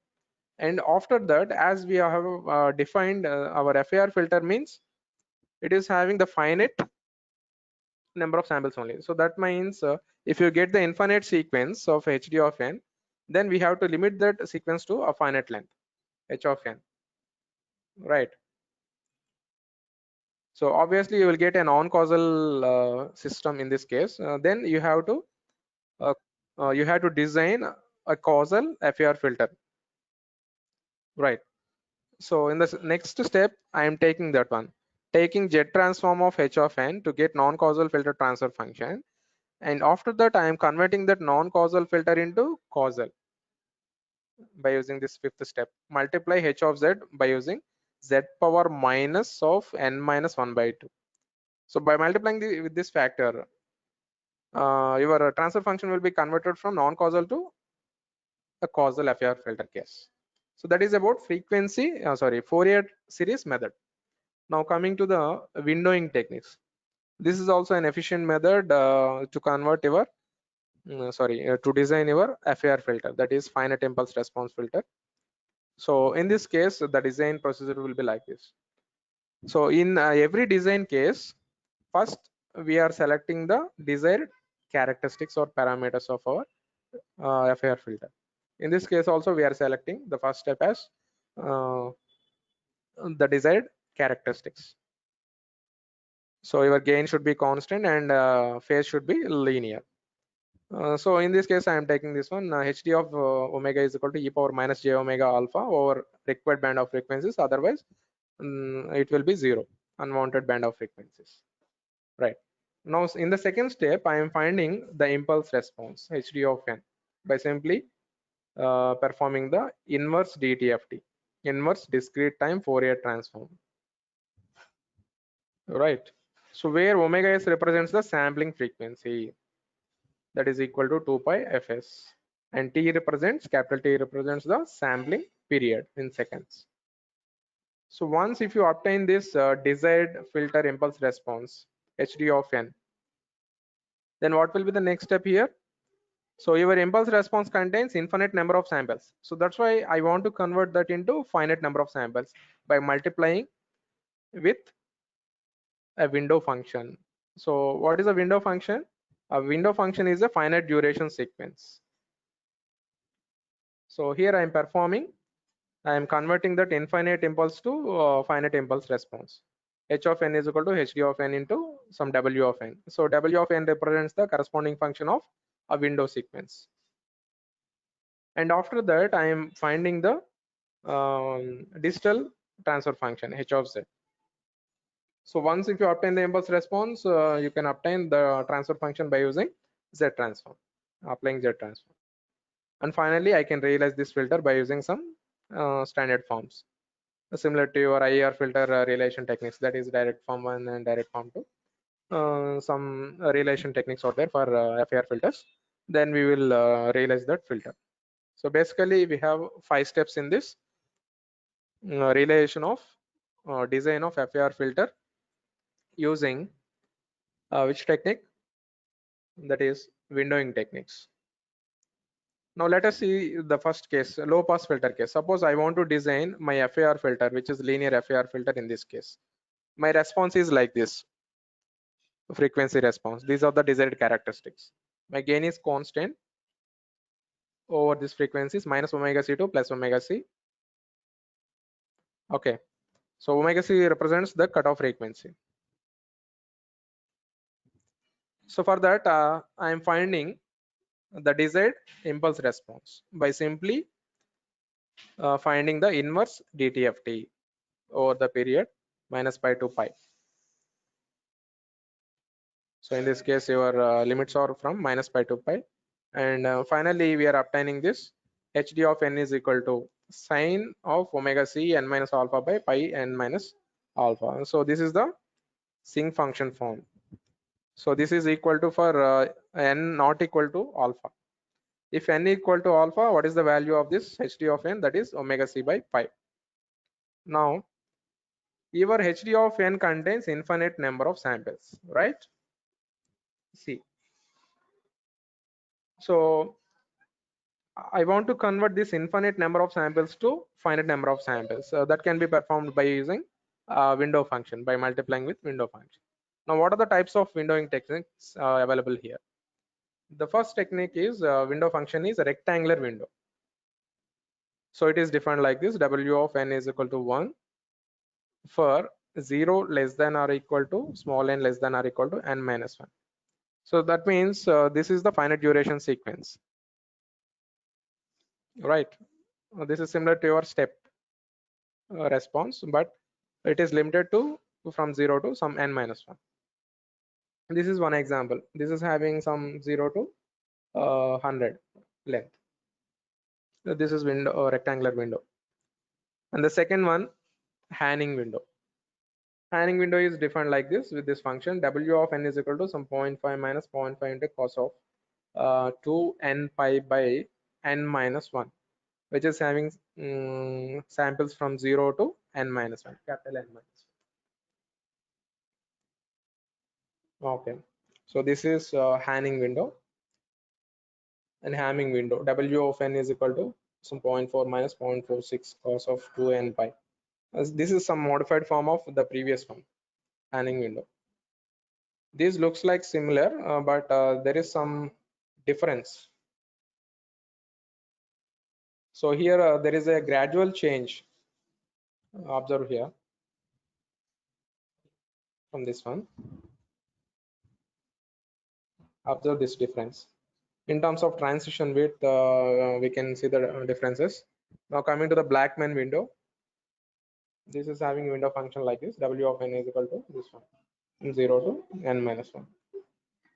And after that, as we have defined our FAR filter means it is having the finite number of samples only. So that means if you get the infinite sequence of HD of n, then we have to limit that sequence to a finite length, h of n, right? So obviously you will get a non-causal system in this case. Then uh, you have to design a causal FAR filter, right? So in the next step, I am taking that one, taking Z transform of h of n to get non-causal filter transfer function. And after that, I am converting that non-causal filter into causal by using this fifth step. Multiply h of z by using z power minus of n minus 1 by 2. So by multiplying with this factor, your transfer function will be converted from non-causal to a causal FAR filter case. So that is about Fourier series method. Now coming to the windowing techniques. This is also an efficient method to convert your to design your FAR filter, that is finite impulse response filter. So in this case, the design procedure will be like this. So in every design case, first we are selecting the desired characteristics or parameters of our FAR filter. In this case also we are selecting the first step as uh, the desired characteristics. So your gain should be constant and phase should be linear. So in this case, I am taking this one. HD of omega is equal to e power minus j omega alpha over required band of frequencies. Otherwise, it will be 0, unwanted band of frequencies. Right. Now, in the second step, I am finding the impulse response HD of n by simply performing the inverse DTFT, inverse discrete time Fourier transform. Right. So where omega s represents the sampling frequency, that is equal to 2 pi fs, and capital T represents the sampling period in seconds. So once if you obtain this desired filter impulse response HD of n, then what will be the next step here? So your impulse response contains infinite number of samples. So that's why I want to convert that into finite number of samples by multiplying with a window function. So what is a window function? A window function is a finite duration sequence. So here I am converting that infinite impulse to finite impulse response. H of n is equal to hd of n into some w of n. So w of n represents the corresponding function of a window sequence. And after that, I am finding the distal transfer function h of z. So once if you obtain the impulse response, you can obtain the transfer function by using z transform, applying z transform. And finally, I can realize this filter by using some standard forms, similar to your IER filter realization techniques, that is direct form 1 and direct form 2. Some realization techniques are there for FAR filters. Then we will realize that filter. So basically, we have 5 steps in this realization of design of FAR filter using which technique? That is windowing techniques. Now let us see the first case, low pass filter case. Suppose I want to design my FAR filter, which is linear FAR filter in this case. My response is like this, frequency response. These are the desired characteristics. My gain is constant over this frequency is minus omega c2 plus omega c. Okay, so omega c represents the cutoff frequency. So for that, I am finding the desired impulse response by simply finding the inverse DTFT over the period minus pi to pi. So in this case, your limits are from minus pi to pi. And finally, we are obtaining this HD of n is equal to sine of omega c n minus alpha by pi n minus alpha. So this is the sinc function form. So this is equal to for n not equal to alpha. If n equal to alpha, what is the value of this hd of n? That is omega c by pi. Now your hd of n contains infinite number of samples, right? See, so I want to convert this infinite number of samples to finite number of samples. That can be performed by using window function, by multiplying with window function. Now, what are the types of windowing techniques available here? The first technique is window function is a rectangular window. So it is defined like this: W of n is equal to 1 for 0 less than or equal to small n less than or equal to n minus 1. So that means this is the finite duration sequence, right? This is similar to your step response, but it is limited to from 0 to some n minus 1. This is one example. This is having some 0 to 100 length. This is window rectangular window. And the second one, Hanning window. Hanning window is defined like this with this function: W of n is equal to some 0.5 minus 0.5 into cos of 2n pi by n minus 1, which is having samples from 0 to n minus 1, capital N minus 1. Okay, so this is Hanning window. And Hamming window, W of n is equal to some 0.4 minus 0.46 cos of 2n pi. As this is some modified form of the previous one, Hanning window. This looks like similar, but there is some difference. So here there is a gradual change. Observe here from this one. Observe this difference. In terms of transition width, we can see the differences. Now coming to the Blackman window, this is having window function like this: W of n is equal to this one, 0 to n minus 1.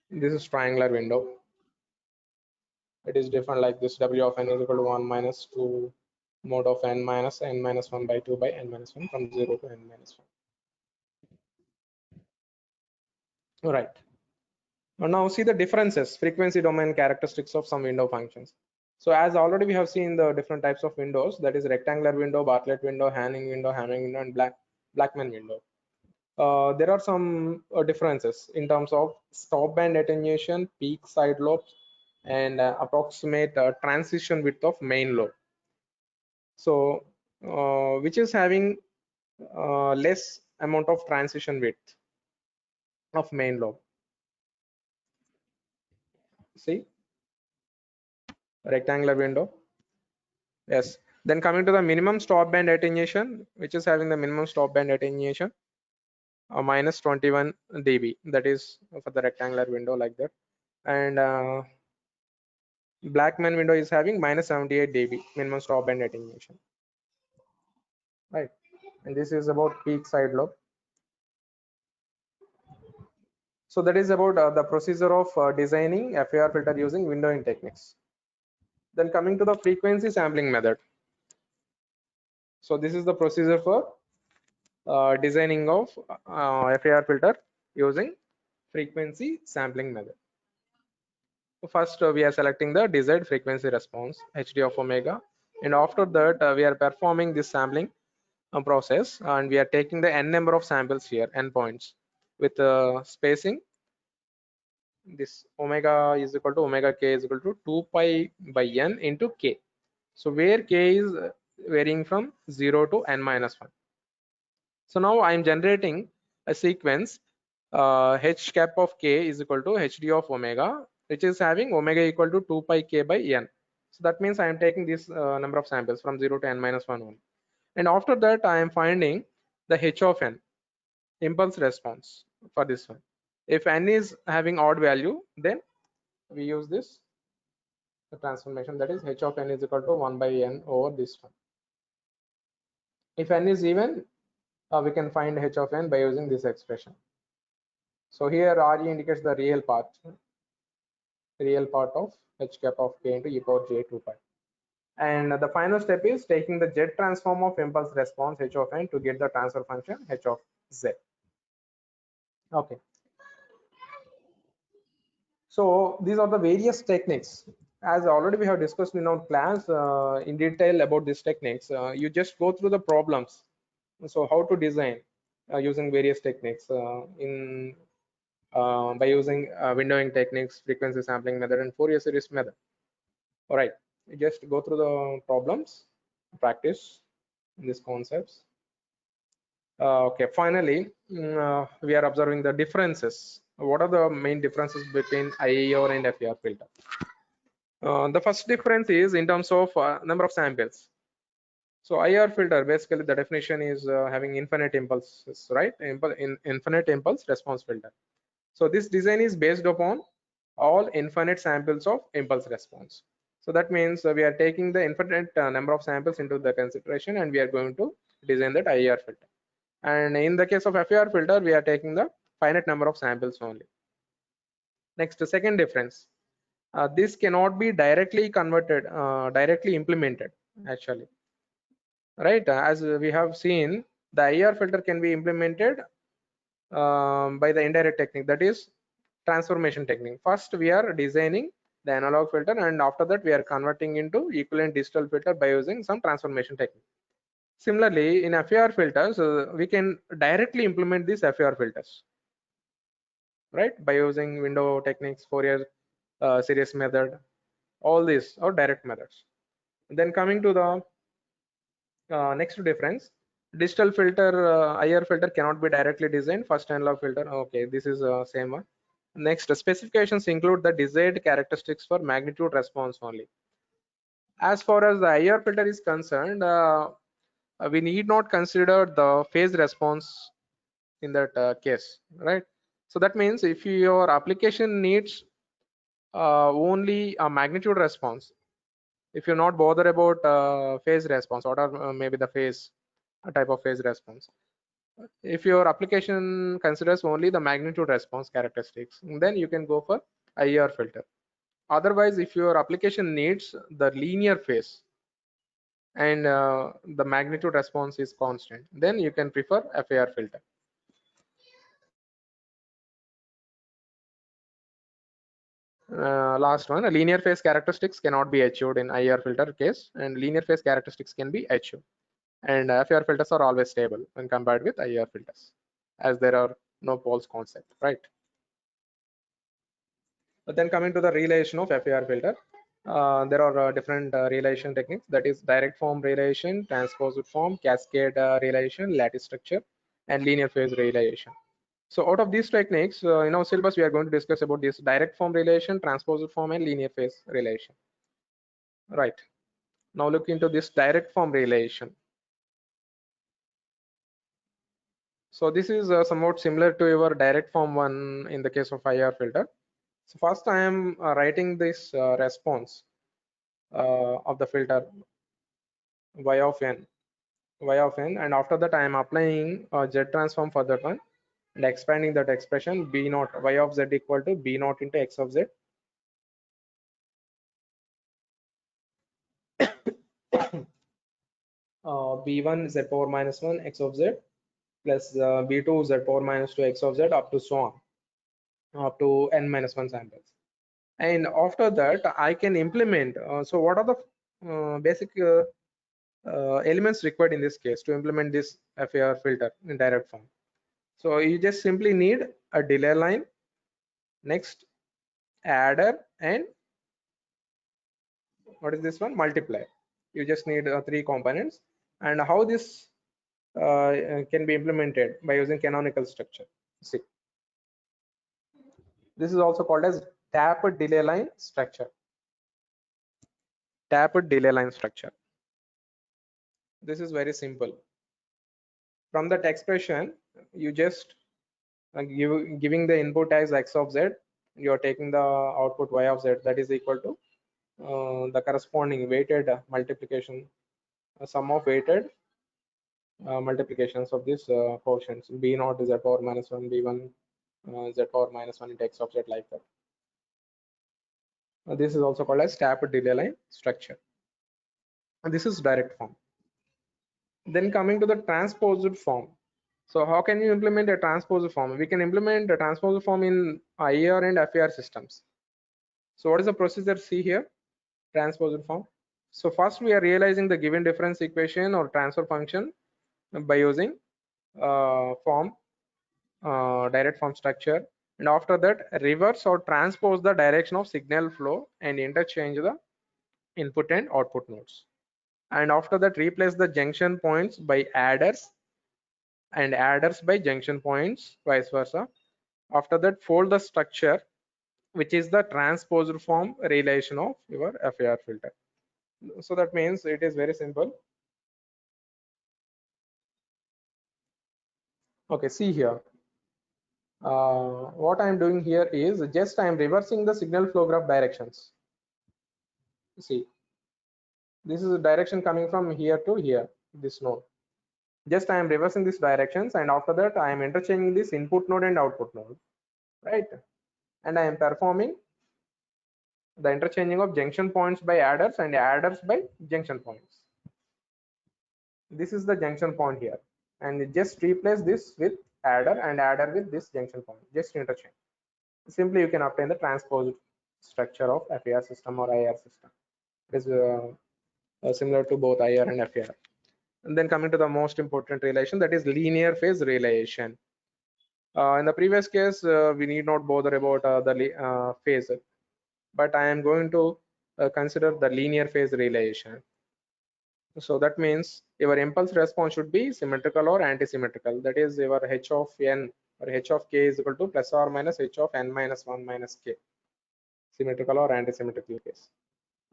This is triangular window. It is different like this: W of n is equal to 1 minus 2 mod of n minus 1 by 2 by n minus 1 from 0 to n minus 1. All right. Now see the differences, frequency domain characteristics of some window functions. So as already we have seen the different types of windows, that is rectangular window, Bartlett window, Hanning window, Hamming window, and Blackman window. There are some differences in terms of stop band attenuation, peak side lobes, and approximate transition width of main lobe. So which is having less amount of transition width of main lobe. See, rectangular window. Yes. Then coming to the minimum stop band attenuation, which is having the minimum stop band attenuation minus 21 dB. That is for the rectangular window like that. And Blackman window is having minus 78 dB minimum stop band attenuation. Right. And this is about peak side lobe. So that is about the procedure of designing FAR filter using windowing techniques. Then coming to the frequency sampling method. So this is the procedure for designing of FAR filter using frequency sampling method. First, we are selecting the desired frequency response, HD of omega, and after that, we are performing this sampling process, and we are taking the n number of samples here, n points, with spacing. This omega is equal to omega k is equal to 2 pi by n into k. So where k is varying from 0 to n minus 1. So now I am generating a sequence h cap of k is equal to hd of omega, which is having omega equal to 2 pi k by n. So that means I am taking this number of samples from 0 to n minus 1 only. And after that, I am finding the h of n, impulse response for this one. If n is having odd value, then we use this transformation, that is h of n is equal to 1 by n over this one. If n is even, we can find h of n by using this expression. So here Re indicates the real part of h cap of k into e power j 2 pi. And the final step is taking the Z transform of impulse response h of n to get the transfer function h of z. Okay. So these are the various techniques as already we have discussed in our class in detail about these techniques, you just go through the problems. So how to design using various techniques by using windowing techniques, frequency sampling method, and Fourier series method. All right, you just go through the problems, practice these concepts. Okay, finally, we are observing the differences. What are the main differences between IER and FER filter? The first difference is in terms of number of samples. So IR filter, basically the definition is having infinite impulses, right? Infinite impulse response filter. So this design is based upon all infinite samples of impulse response. So that means we are taking the infinite number of samples into the consideration, and we are going to design that IR filter. And in the case of FER filter, we are taking the finite number of samples only. Next, the second difference. This cannot be directly converted, directly implemented actually, right? As we have seen, the IR filter can be implemented by the indirect technique, that is transformation technique. First, we are designing the analog filter, and after that, we are converting into equivalent digital filter by using some transformation technique. Similarly, in FER filters, we can directly implement these FER filters, right? By using window techniques, Fourier series method, all these are direct methods. Then coming to the next difference, digital filter, IR filter cannot be directly designed. First analog filter, okay, this is same one. Next, specifications include the desired characteristics for magnitude response only. As far as the IR filter is concerned, we need not consider the phase response in that case, right? So that means if your application needs only a magnitude response, if you're not bothered about phase response, or maybe the phase type of phase response, if your application considers only the magnitude response characteristics, then you can go for IR filter. Otherwise, if your application needs the linear phase and the magnitude response is constant, then you can prefer FAR filter. Last one, linear phase characteristics cannot be achieved in IR filter case, and linear phase characteristics can be achieved. And FAR filters are always stable when compared with IR filters, as there are no poles concept, right? But then coming to the realization of FAR filter, there are different realization techniques, that is direct form realization, transposed form, cascade realization, lattice structure, and linear phase realization. So out of these techniques, in our syllabus, we are going to discuss about this direct form realization, transposed form, and linear phase realization. Right. Now look into this direct form realization. So this is somewhat similar to your direct form one in the case of IR filter. So first I am writing this response of the filter y of n, and after that I am applying a Z transform for that one and expanding that expression b naught y of z equal to b naught into x of z. B1 z power minus 1 x of z plus B2 z power minus 2 x of z up to so on, up to n minus 1 samples. And after that I can implement, so what are the basic elements required in this case to implement this FAR filter in direct form? So you just simply need a delay line, next adder, and what is this one, multiplier. You just need three components. And how this can be implemented by using canonical structure. See, this is also called as tapped delay line structure. Tapped delay line structure. This is very simple. From that expression, you just giving the input as x of z, you are taking the output y of z, that is equal to the corresponding weighted multiplication, sum of weighted multiplications of these quotients, b naught z power minus 1, b1 z power minus 1 into x of z, like that. This is also called as tapped delay line structure, and this is direct form. Then coming to the transposed form. So how can you implement a transposed form? We can implement a transposed form in IR and FAR systems. So what is the procedure? See here. transposed form. So first we are realizing the given difference equation or transfer function by using direct form structure, and after that reverse or transpose the direction of signal flow and interchange the input and output nodes, and after that replace the junction points by adders and adders by junction points, vice versa. After that fold the structure, which is the transposed form relation of your FIR filter. So that means it is very simple. Okay, see here. What I am doing here is just I am reversing the signal flow graph directions. See, this is a direction coming from here to here, this node. Just I am reversing these directions, and after that I am interchanging this input node and output node, right? And I am performing the interchanging of junction points by adders and adders by junction points. This is the junction point here, and just replace this with adder and adder with this junction point, just interchange. Simply you can obtain the transposed structure of FAR system or IR system. It is similar to both IR and FAR. And then coming to the most important relation, that is linear phase relation. In the previous case, we need not bother about the phase, but I am going to consider the linear phase relation. So that means your impulse response should be symmetrical or anti-symmetrical. That is, your h of n or h of k is equal to plus or minus h of n minus 1 minus k, symmetrical or anti-symmetrical case.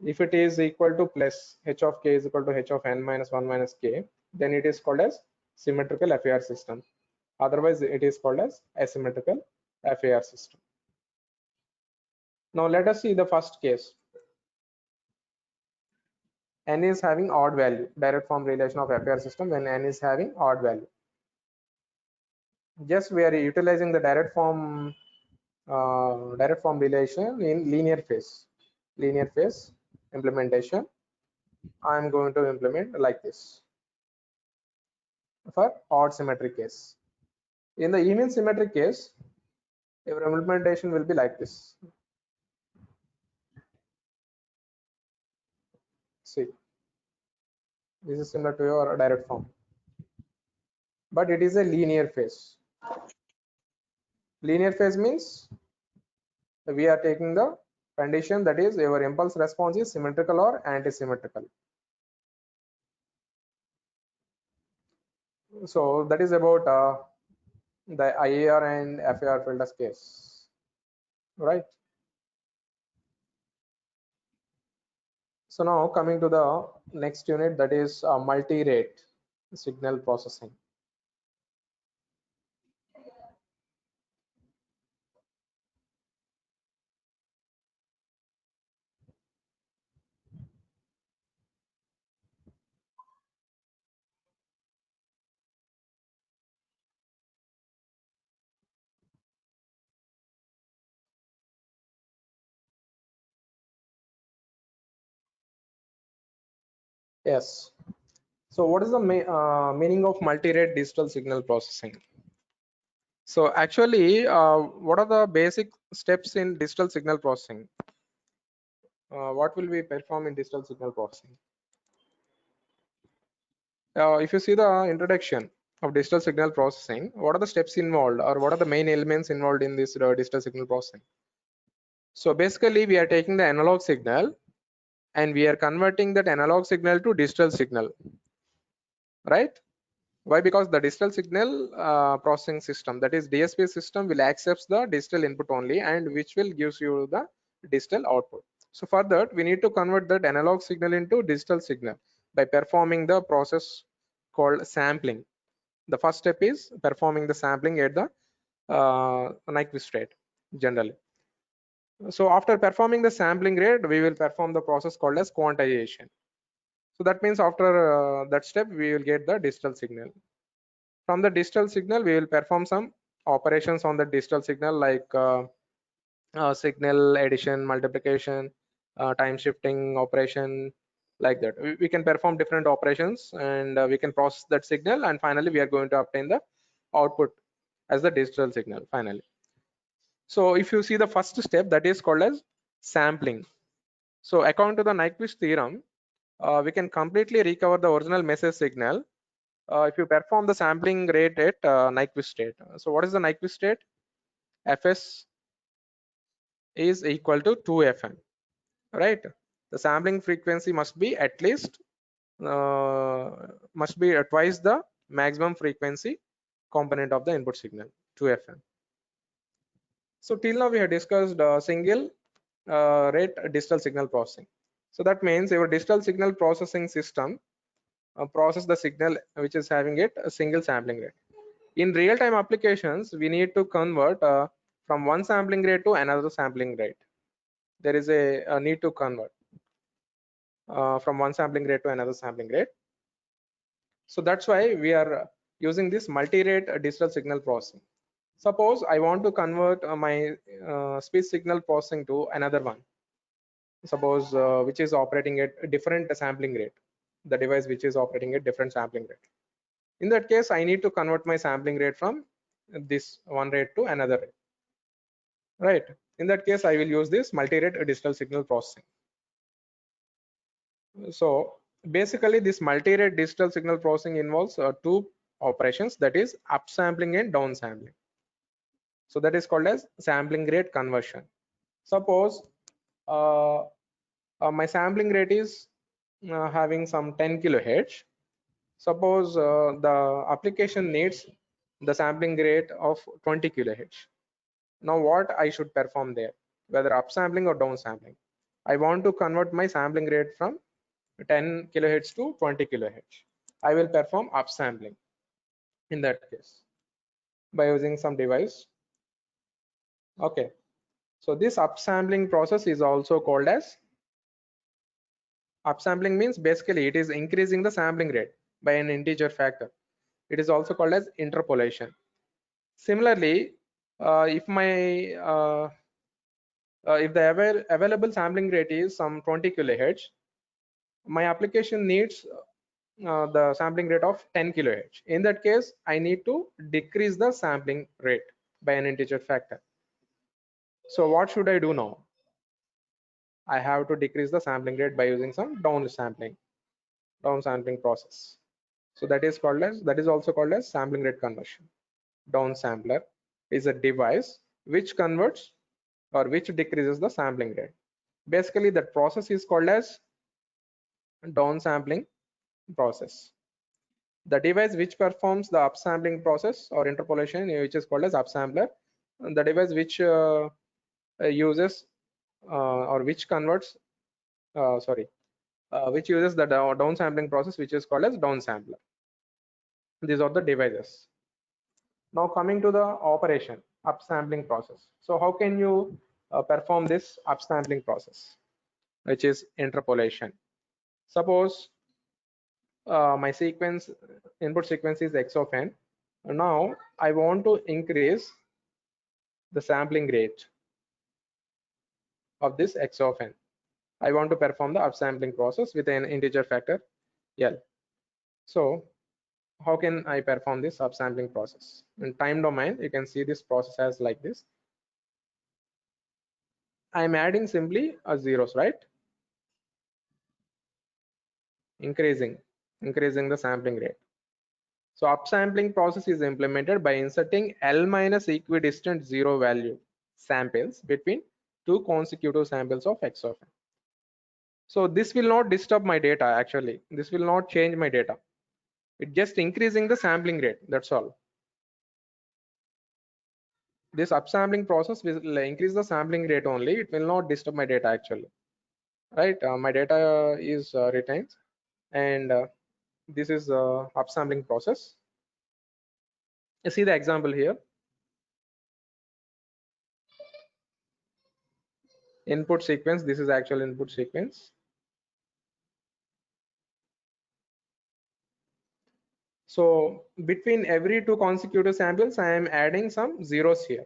If it is equal to plus h of k is equal to h of n minus 1 minus k, then it is called as symmetrical FAR system. Otherwise, it is called as asymmetrical FAR system. Now let us see the first case. N is having odd value, direct form relation of FAR system when n is having odd value. Just we are utilizing the direct form relation in linear phase implementation. I am going to implement like this for odd symmetric case. In the even symmetric case, your implementation will be like this. See, this is similar to your direct form, but it is a linear phase. Linear phase means we are taking the condition that is your impulse response is symmetrical or anti-symmetrical. So that is about the IAR and FAR filters case, right? So now coming to the next unit, that is multi-rate signal processing. Yes. So what is the meaning of multi-rate digital signal processing? So actually, what are the basic steps in digital signal processing? What will we perform in digital signal processing? If you see the introduction of digital signal processing, what are the steps involved, or what are the main elements involved in this digital signal processing? So basically, we are taking the analog signal and we are converting that analog signal to digital signal, right? Why? Because the digital signal processing system, that is DSP system, will accept the digital input only, and which will gives you the digital output. So for that, we need to convert that analog signal into digital signal by performing the process called sampling. The first step is performing the sampling at the Nyquist rate generally. So after performing the sampling rate, we will perform the process called as quantization. So that means after that step, we will get the digital signal. From the digital signal, we will perform some operations on the digital signal, like signal addition, multiplication, time shifting operation, like that. We can perform different operations, and we can process that signal, and finally we are going to obtain the output as the digital signal finally. So if you see the first step, that is called as sampling. So according to the Nyquist theorem, we can completely recover the original message signal if you perform the sampling rate at Nyquist state. So what is the Nyquist state? Fs is equal to 2fn, right? The sampling frequency must be at least twice the maximum frequency component of the input signal, 2fn. So till now we have discussed single rate digital signal processing. So that means your digital signal processing system process the signal which is having it a single sampling rate. In real-time applications, we need to convert from one sampling rate to another sampling rate. There is a need to convert from one sampling rate to another sampling rate. So that's why we are using this multi-rate digital signal processing. Suppose I want to convert my speech signal processing to another one. Suppose which is operating at a different sampling rate, the device which is operating at different sampling rate. In that case, I need to convert my sampling rate from this one rate to another rate, right? In that case, I will use this multi-rate digital signal processing. So basically, this multi-rate digital signal processing involves two operations, that is upsampling and downsampling. So that is called as sampling rate conversion. Suppose my sampling rate is having some 10 kilohertz. Suppose the application needs the sampling rate of 20 kilohertz. Now what I should perform there, whether upsampling or downsampling? I want to convert my sampling rate from 10 kilohertz to 20 kilohertz. I will perform upsampling in that case by using some device. Okay, so this upsampling process is also called as upsampling. Means basically it is increasing the sampling rate by an integer factor. It is also called as interpolation. Similarly, if the available sampling rate is some 20 kilohertz, my application needs the sampling rate of 10 kilohertz. In that case, I need to decrease the sampling rate by an integer factor. So what should I do now? I have to decrease the sampling rate by using some downsampling process. So that is also called as sampling rate conversion. Downsampler is a device which converts or which decreases the sampling rate. Basically, that process is called as downsampling process. The device which performs the upsampling process or interpolation, which is called as upsampler, and the device which uses or which converts, which uses the downsampling process, which is called as downsampler. These are the devices. Now coming to the operation, upsampling process. So how can you perform this upsampling process, which is interpolation? Suppose my input sequence is x of n. Now I want to increase the sampling rate of this x of n. I want to perform the upsampling process with an integer factor L. So how can I perform this upsampling process? In time domain, you can see this process as like this. I'm adding simply a zeros, right? Increasing the sampling rate. So upsampling process is implemented by inserting L minus equidistant zero value samples between two consecutive samples of x of n. So this will not disturb my data. Actually, this will not change my data. It just increasing the sampling rate, that's all. This upsampling process will increase the sampling rate only. It will not disturb my data actually, right? My data is retained, and this is upsampling process. You see the example here. Input sequence, this is actual input sequence. So between every two consecutive samples, I am adding some zeros here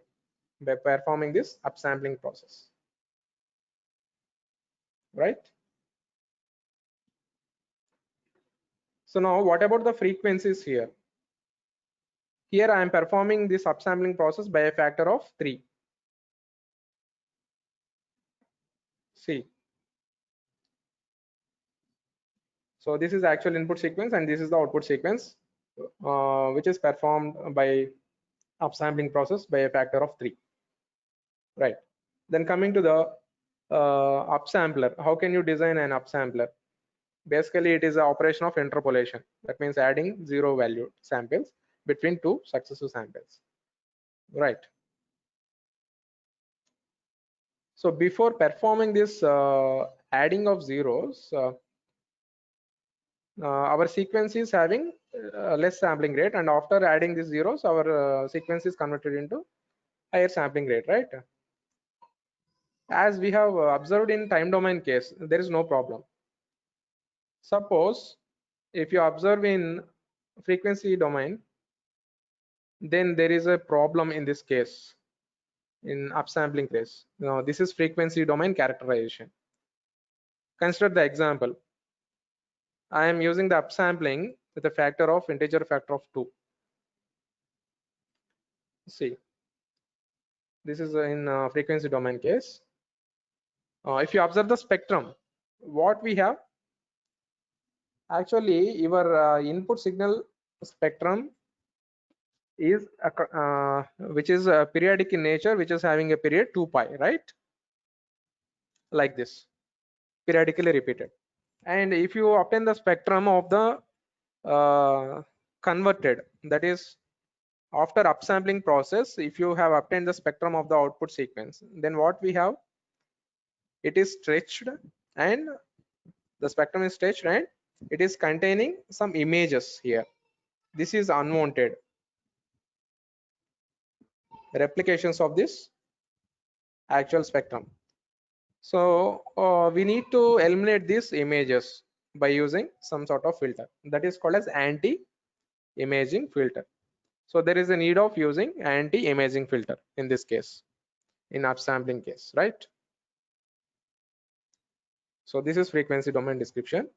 by performing this upsampling process, right? So now what about the frequencies here? Here I am performing this upsampling process by a factor of 3. See, So this is actual input sequence and this is the output sequence, which is performed by upsampling process by a factor of 3. Right. Then coming to the upsampler, how can you design an upsampler? Basically, it is an operation of interpolation. That means adding zero value samples between two successive samples. Right. So before performing this adding of zeros, our sequence is having less sampling rate, and after adding these zeros, our sequence is converted into higher sampling rate, right? As we have observed in time domain case, there is no problem. Suppose if you observe in frequency domain, then there is a problem in this case, in upsampling case. Now this is frequency domain characterization. Consider the example. I am using the upsampling with a factor of integer factor of 2. See, this is in frequency domain case. If you observe the spectrum, what we have, actually your input signal spectrum is which is periodic in nature, which is having a period 2 pi, right? Like this, periodically repeated. And if you obtain the spectrum of the converted, that is after upsampling process, if you have obtained the spectrum of the output sequence, then what we have, it is stretched, and the spectrum is stretched and it is containing some images here. This is unwanted replications of this actual spectrum. So we need to eliminate these images by using some sort of filter that is called as anti-imaging filter. So there is a need of using anti-imaging filter in this case, in upsampling case, right? So this is frequency domain description.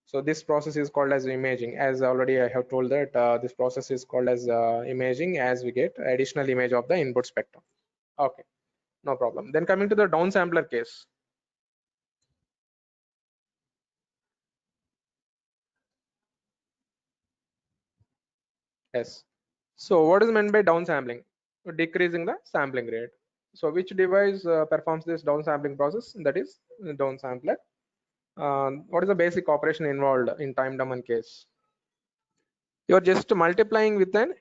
So this process is called as imaging. As already I have told that this process is called as imaging, as we get additional image of the input spectrum. Okay, no problem. Then coming to the downsampler case. Yes. So what is meant by downsampling? Decreasing the sampling rate. So which device performs this downsampling process? That is downsampler. What is the basic operation involved in time domain case? You are just multiplying with an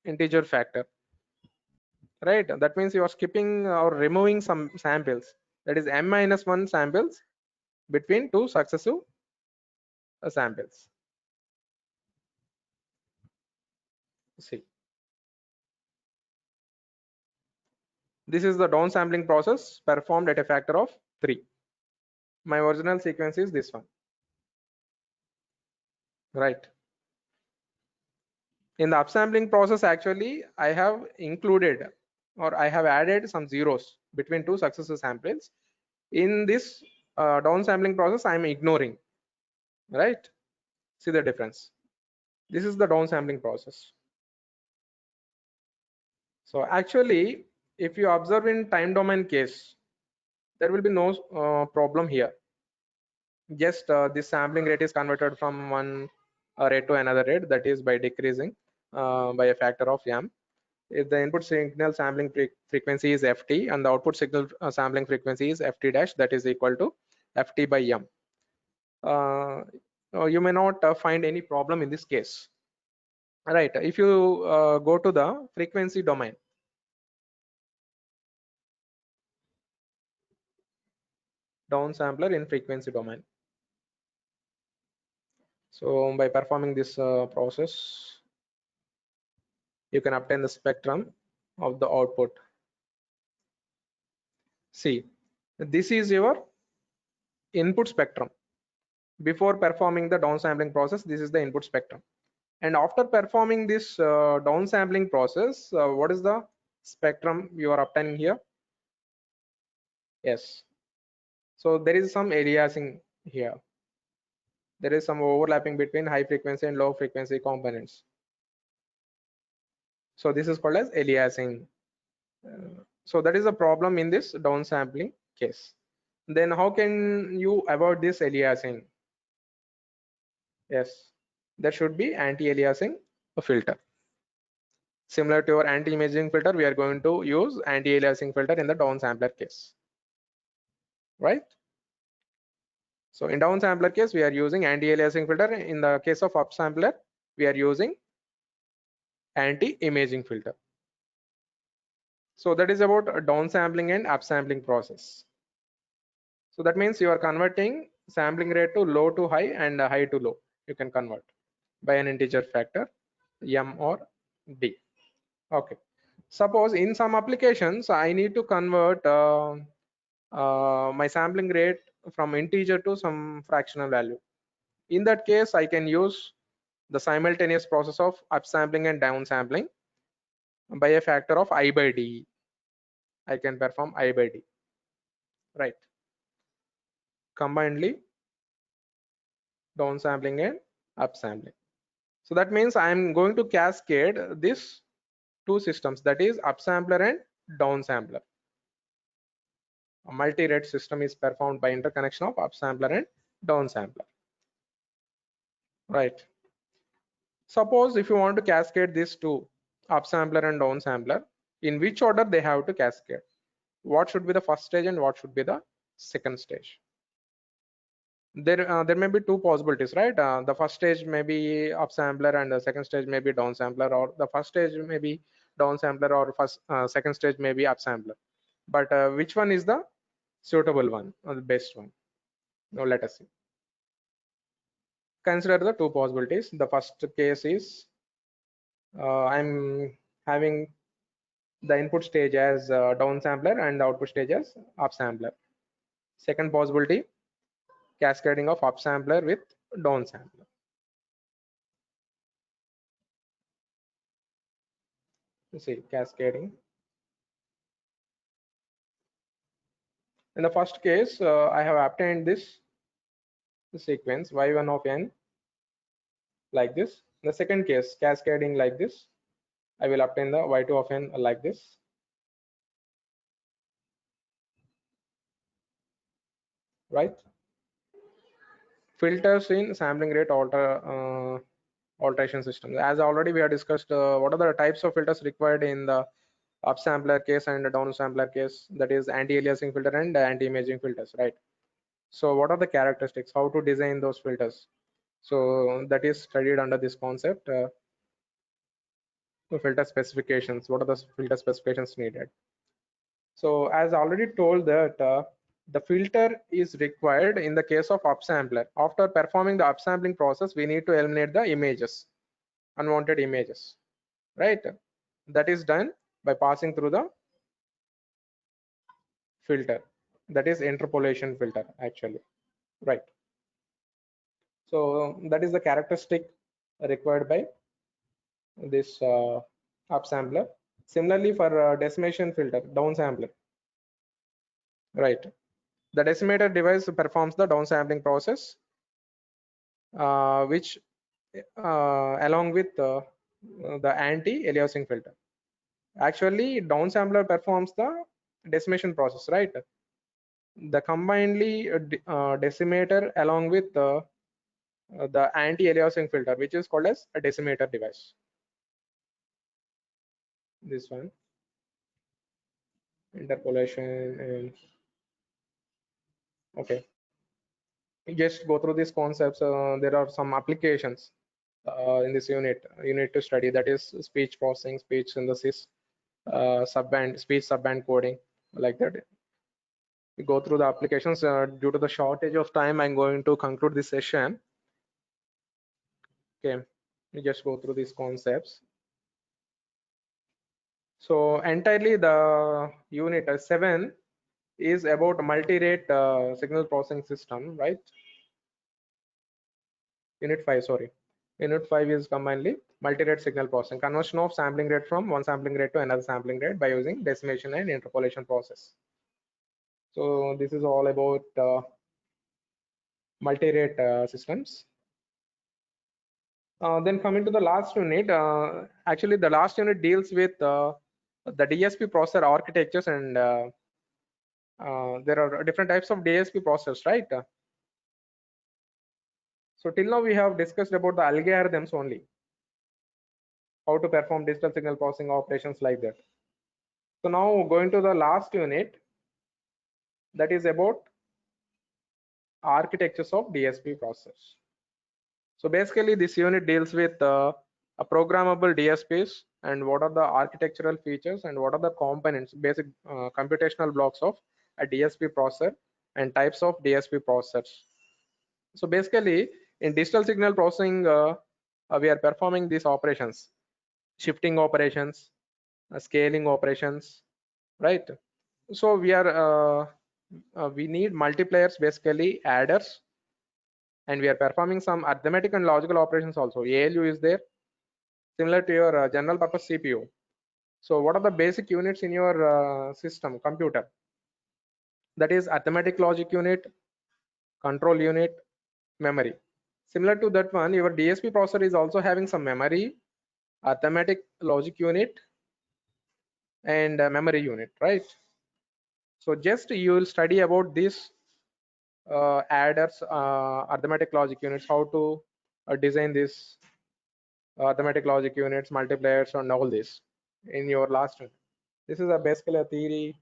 integer factor, right? That means you are skipping or removing some samples. That is m-1 samples between two successive samples. See, this is the downsampling process performed at a factor of 3. My original sequence is this one, right? In the upsampling process, actually I have included or I have added some zeros between two successive samples. In this downsampling process, I am ignoring, right? See the difference. This is the downsampling process. So actually, if you observe in time domain case, there will be no problem here. Just this sampling rate is converted from one rate to another rate, that is by decreasing by a factor of m. If the input signal sampling frequency is ft and the output signal sampling frequency is ft dash, that is equal to ft by m. You may not find any problem in this case, right? If you go to the frequency domain, downsampler in frequency domain. So by performing this process, you can obtain the spectrum of the output. See, this is your input spectrum. Before performing the downsampling process, this is the input spectrum. And after performing this downsampling process, what is the spectrum you are obtaining here? Yes. So there is some aliasing here. There is some overlapping between high frequency and low frequency components. So this is called as aliasing. So that is a problem in this downsampling case. then how can you avoid this aliasing? Yes, there should be anti-aliasing filter. Similar to our anti-imaging filter, we are going to use anti-aliasing filter in the downsampler case, right? So in downsampler case, we are using anti-aliasing filter. In the case of upsampler, we are using anti-imaging filter. So that is about downsampling and upsampling process. So that means you are converting sampling rate to low to high and high to low. You can convert by an integer factor, m or d. Okay. Suppose in some applications, I need to convert my sampling rate from integer to some fractional value. In that case, I can use the simultaneous process of upsampling and downsampling by a factor of I by d. I can perform I by d, right? Combinedly downsampling and upsampling. So that means I am going to cascade these two systems, that is upsampler and downsampler. A multi-rate system is performed by interconnection of upsampler and downsampler, right? Suppose if you want to cascade these two, upsampler and downsampler, in which order they have to cascade? What should be the first stage and what should be the second stage? There may be two possibilities, right? The first stage may be upsampler and the second stage may be downsampler, or the first stage may be downsampler, or second stage may be upsampler. But which one is the suitable one or the best one? Now let us see. Consider the two possibilities. The first case is I'm having the input stage as downsampler and the output stage as upsampler. Second possibility, cascading of upsampler with downsampler. Let's see, cascading. In the first case, I have obtained this sequence y1 of n like this. In the second case, cascading like this, I will obtain the y2 of n like this. Right? Filters in sampling rate alteration system. As already we have discussed, what are the types of filters required in the upsampler case and the downsampler case, that is anti-aliasing filter and anti-imaging filters, right? So what are the characteristics, how to design those filters? So that is studied under this concept, filter specifications. What are the filter specifications needed? So as already told that the filter is required in the case of upsampler. After performing the upsampling process, we need to eliminate the images, unwanted images, right? That is done by passing through the filter, that is interpolation filter actually, right? So that is the characteristic required by this upsampler. Similarly for decimation filter, downsampler, right? The decimator device performs the downsampling process, which along with the anti-aliasing filter. Actually, downsampler performs the decimation process, right? The combinedly decimator along with the anti-aliasing filter, which is called as a decimator device. This one, interpolation, and okay, just go through these concepts. There are some applications in this unit you need to study, that is speech processing, speech synthesis, subband speech subband coding, like that. We go through the applications. Due to the shortage of time, I'm going to conclude this session. Okay, we just go through these concepts. So entirely the unit 7 is about multi-rate signal processing system, right? Unit 5, sorry. Unit 5 is combinedly multi-rate signal processing, conversion of sampling rate from one sampling rate to another sampling rate by using decimation and interpolation process. So this is all about multi-rate systems. Then coming to the last unit, actually the last unit deals with the DSP processor architectures and there are different types of DSP process, right? So till now we have discussed about the algorithms only, how to perform digital signal processing operations like that. So now going to the last unit, that is about architectures of DSP process. So basically this unit deals with a programmable DSPs and what are the architectural features and what are the components, basic computational blocks of a DSP processor and types of DSP processors. So basically in digital signal processing, we are performing these operations, shifting operations, scaling operations, right? So we need multipliers, basically adders, and we are performing some arithmetic and logical operations also. ALU is there, similar to your general purpose CPU. So what are the basic units in your system computer? That is arithmetic logic unit, control unit, memory. Similar to that one, your DSP processor is also having some memory, arithmetic logic unit, and memory unit, right? So just you will study about this adders, arithmetic logic units, how to design this arithmetic logic units, multipliers, and all this in your last one. This is basically a theory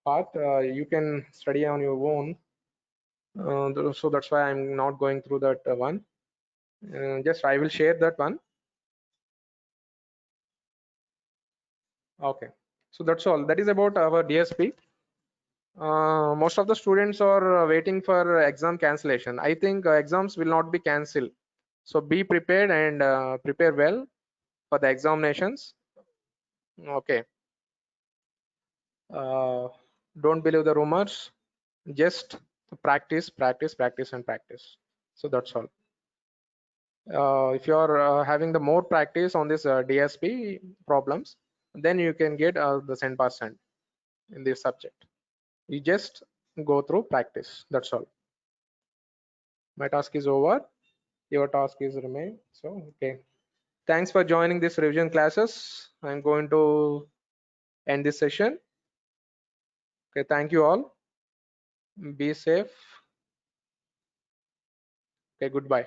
part. You can study on your own. So that's why I'm not going through that one. Just I will share that one. Okay. So that's all. That is about our DSP. Most of the students are waiting for exam cancellation. I think exams will not be cancelled. So be prepared and prepare well for the examinations. Okay. Don't believe the rumors. Just practice, practice, practice, and practice. So that's all. If you are having the more practice on this DSP problems, then you can get the 10% in this subject. You just go through practice. That's all. My task is over. Your task is remain. So okay. Thanks for joining this revision classes. I'm going to end this session. Okay. Thank you all. Be safe. Okay. Goodbye.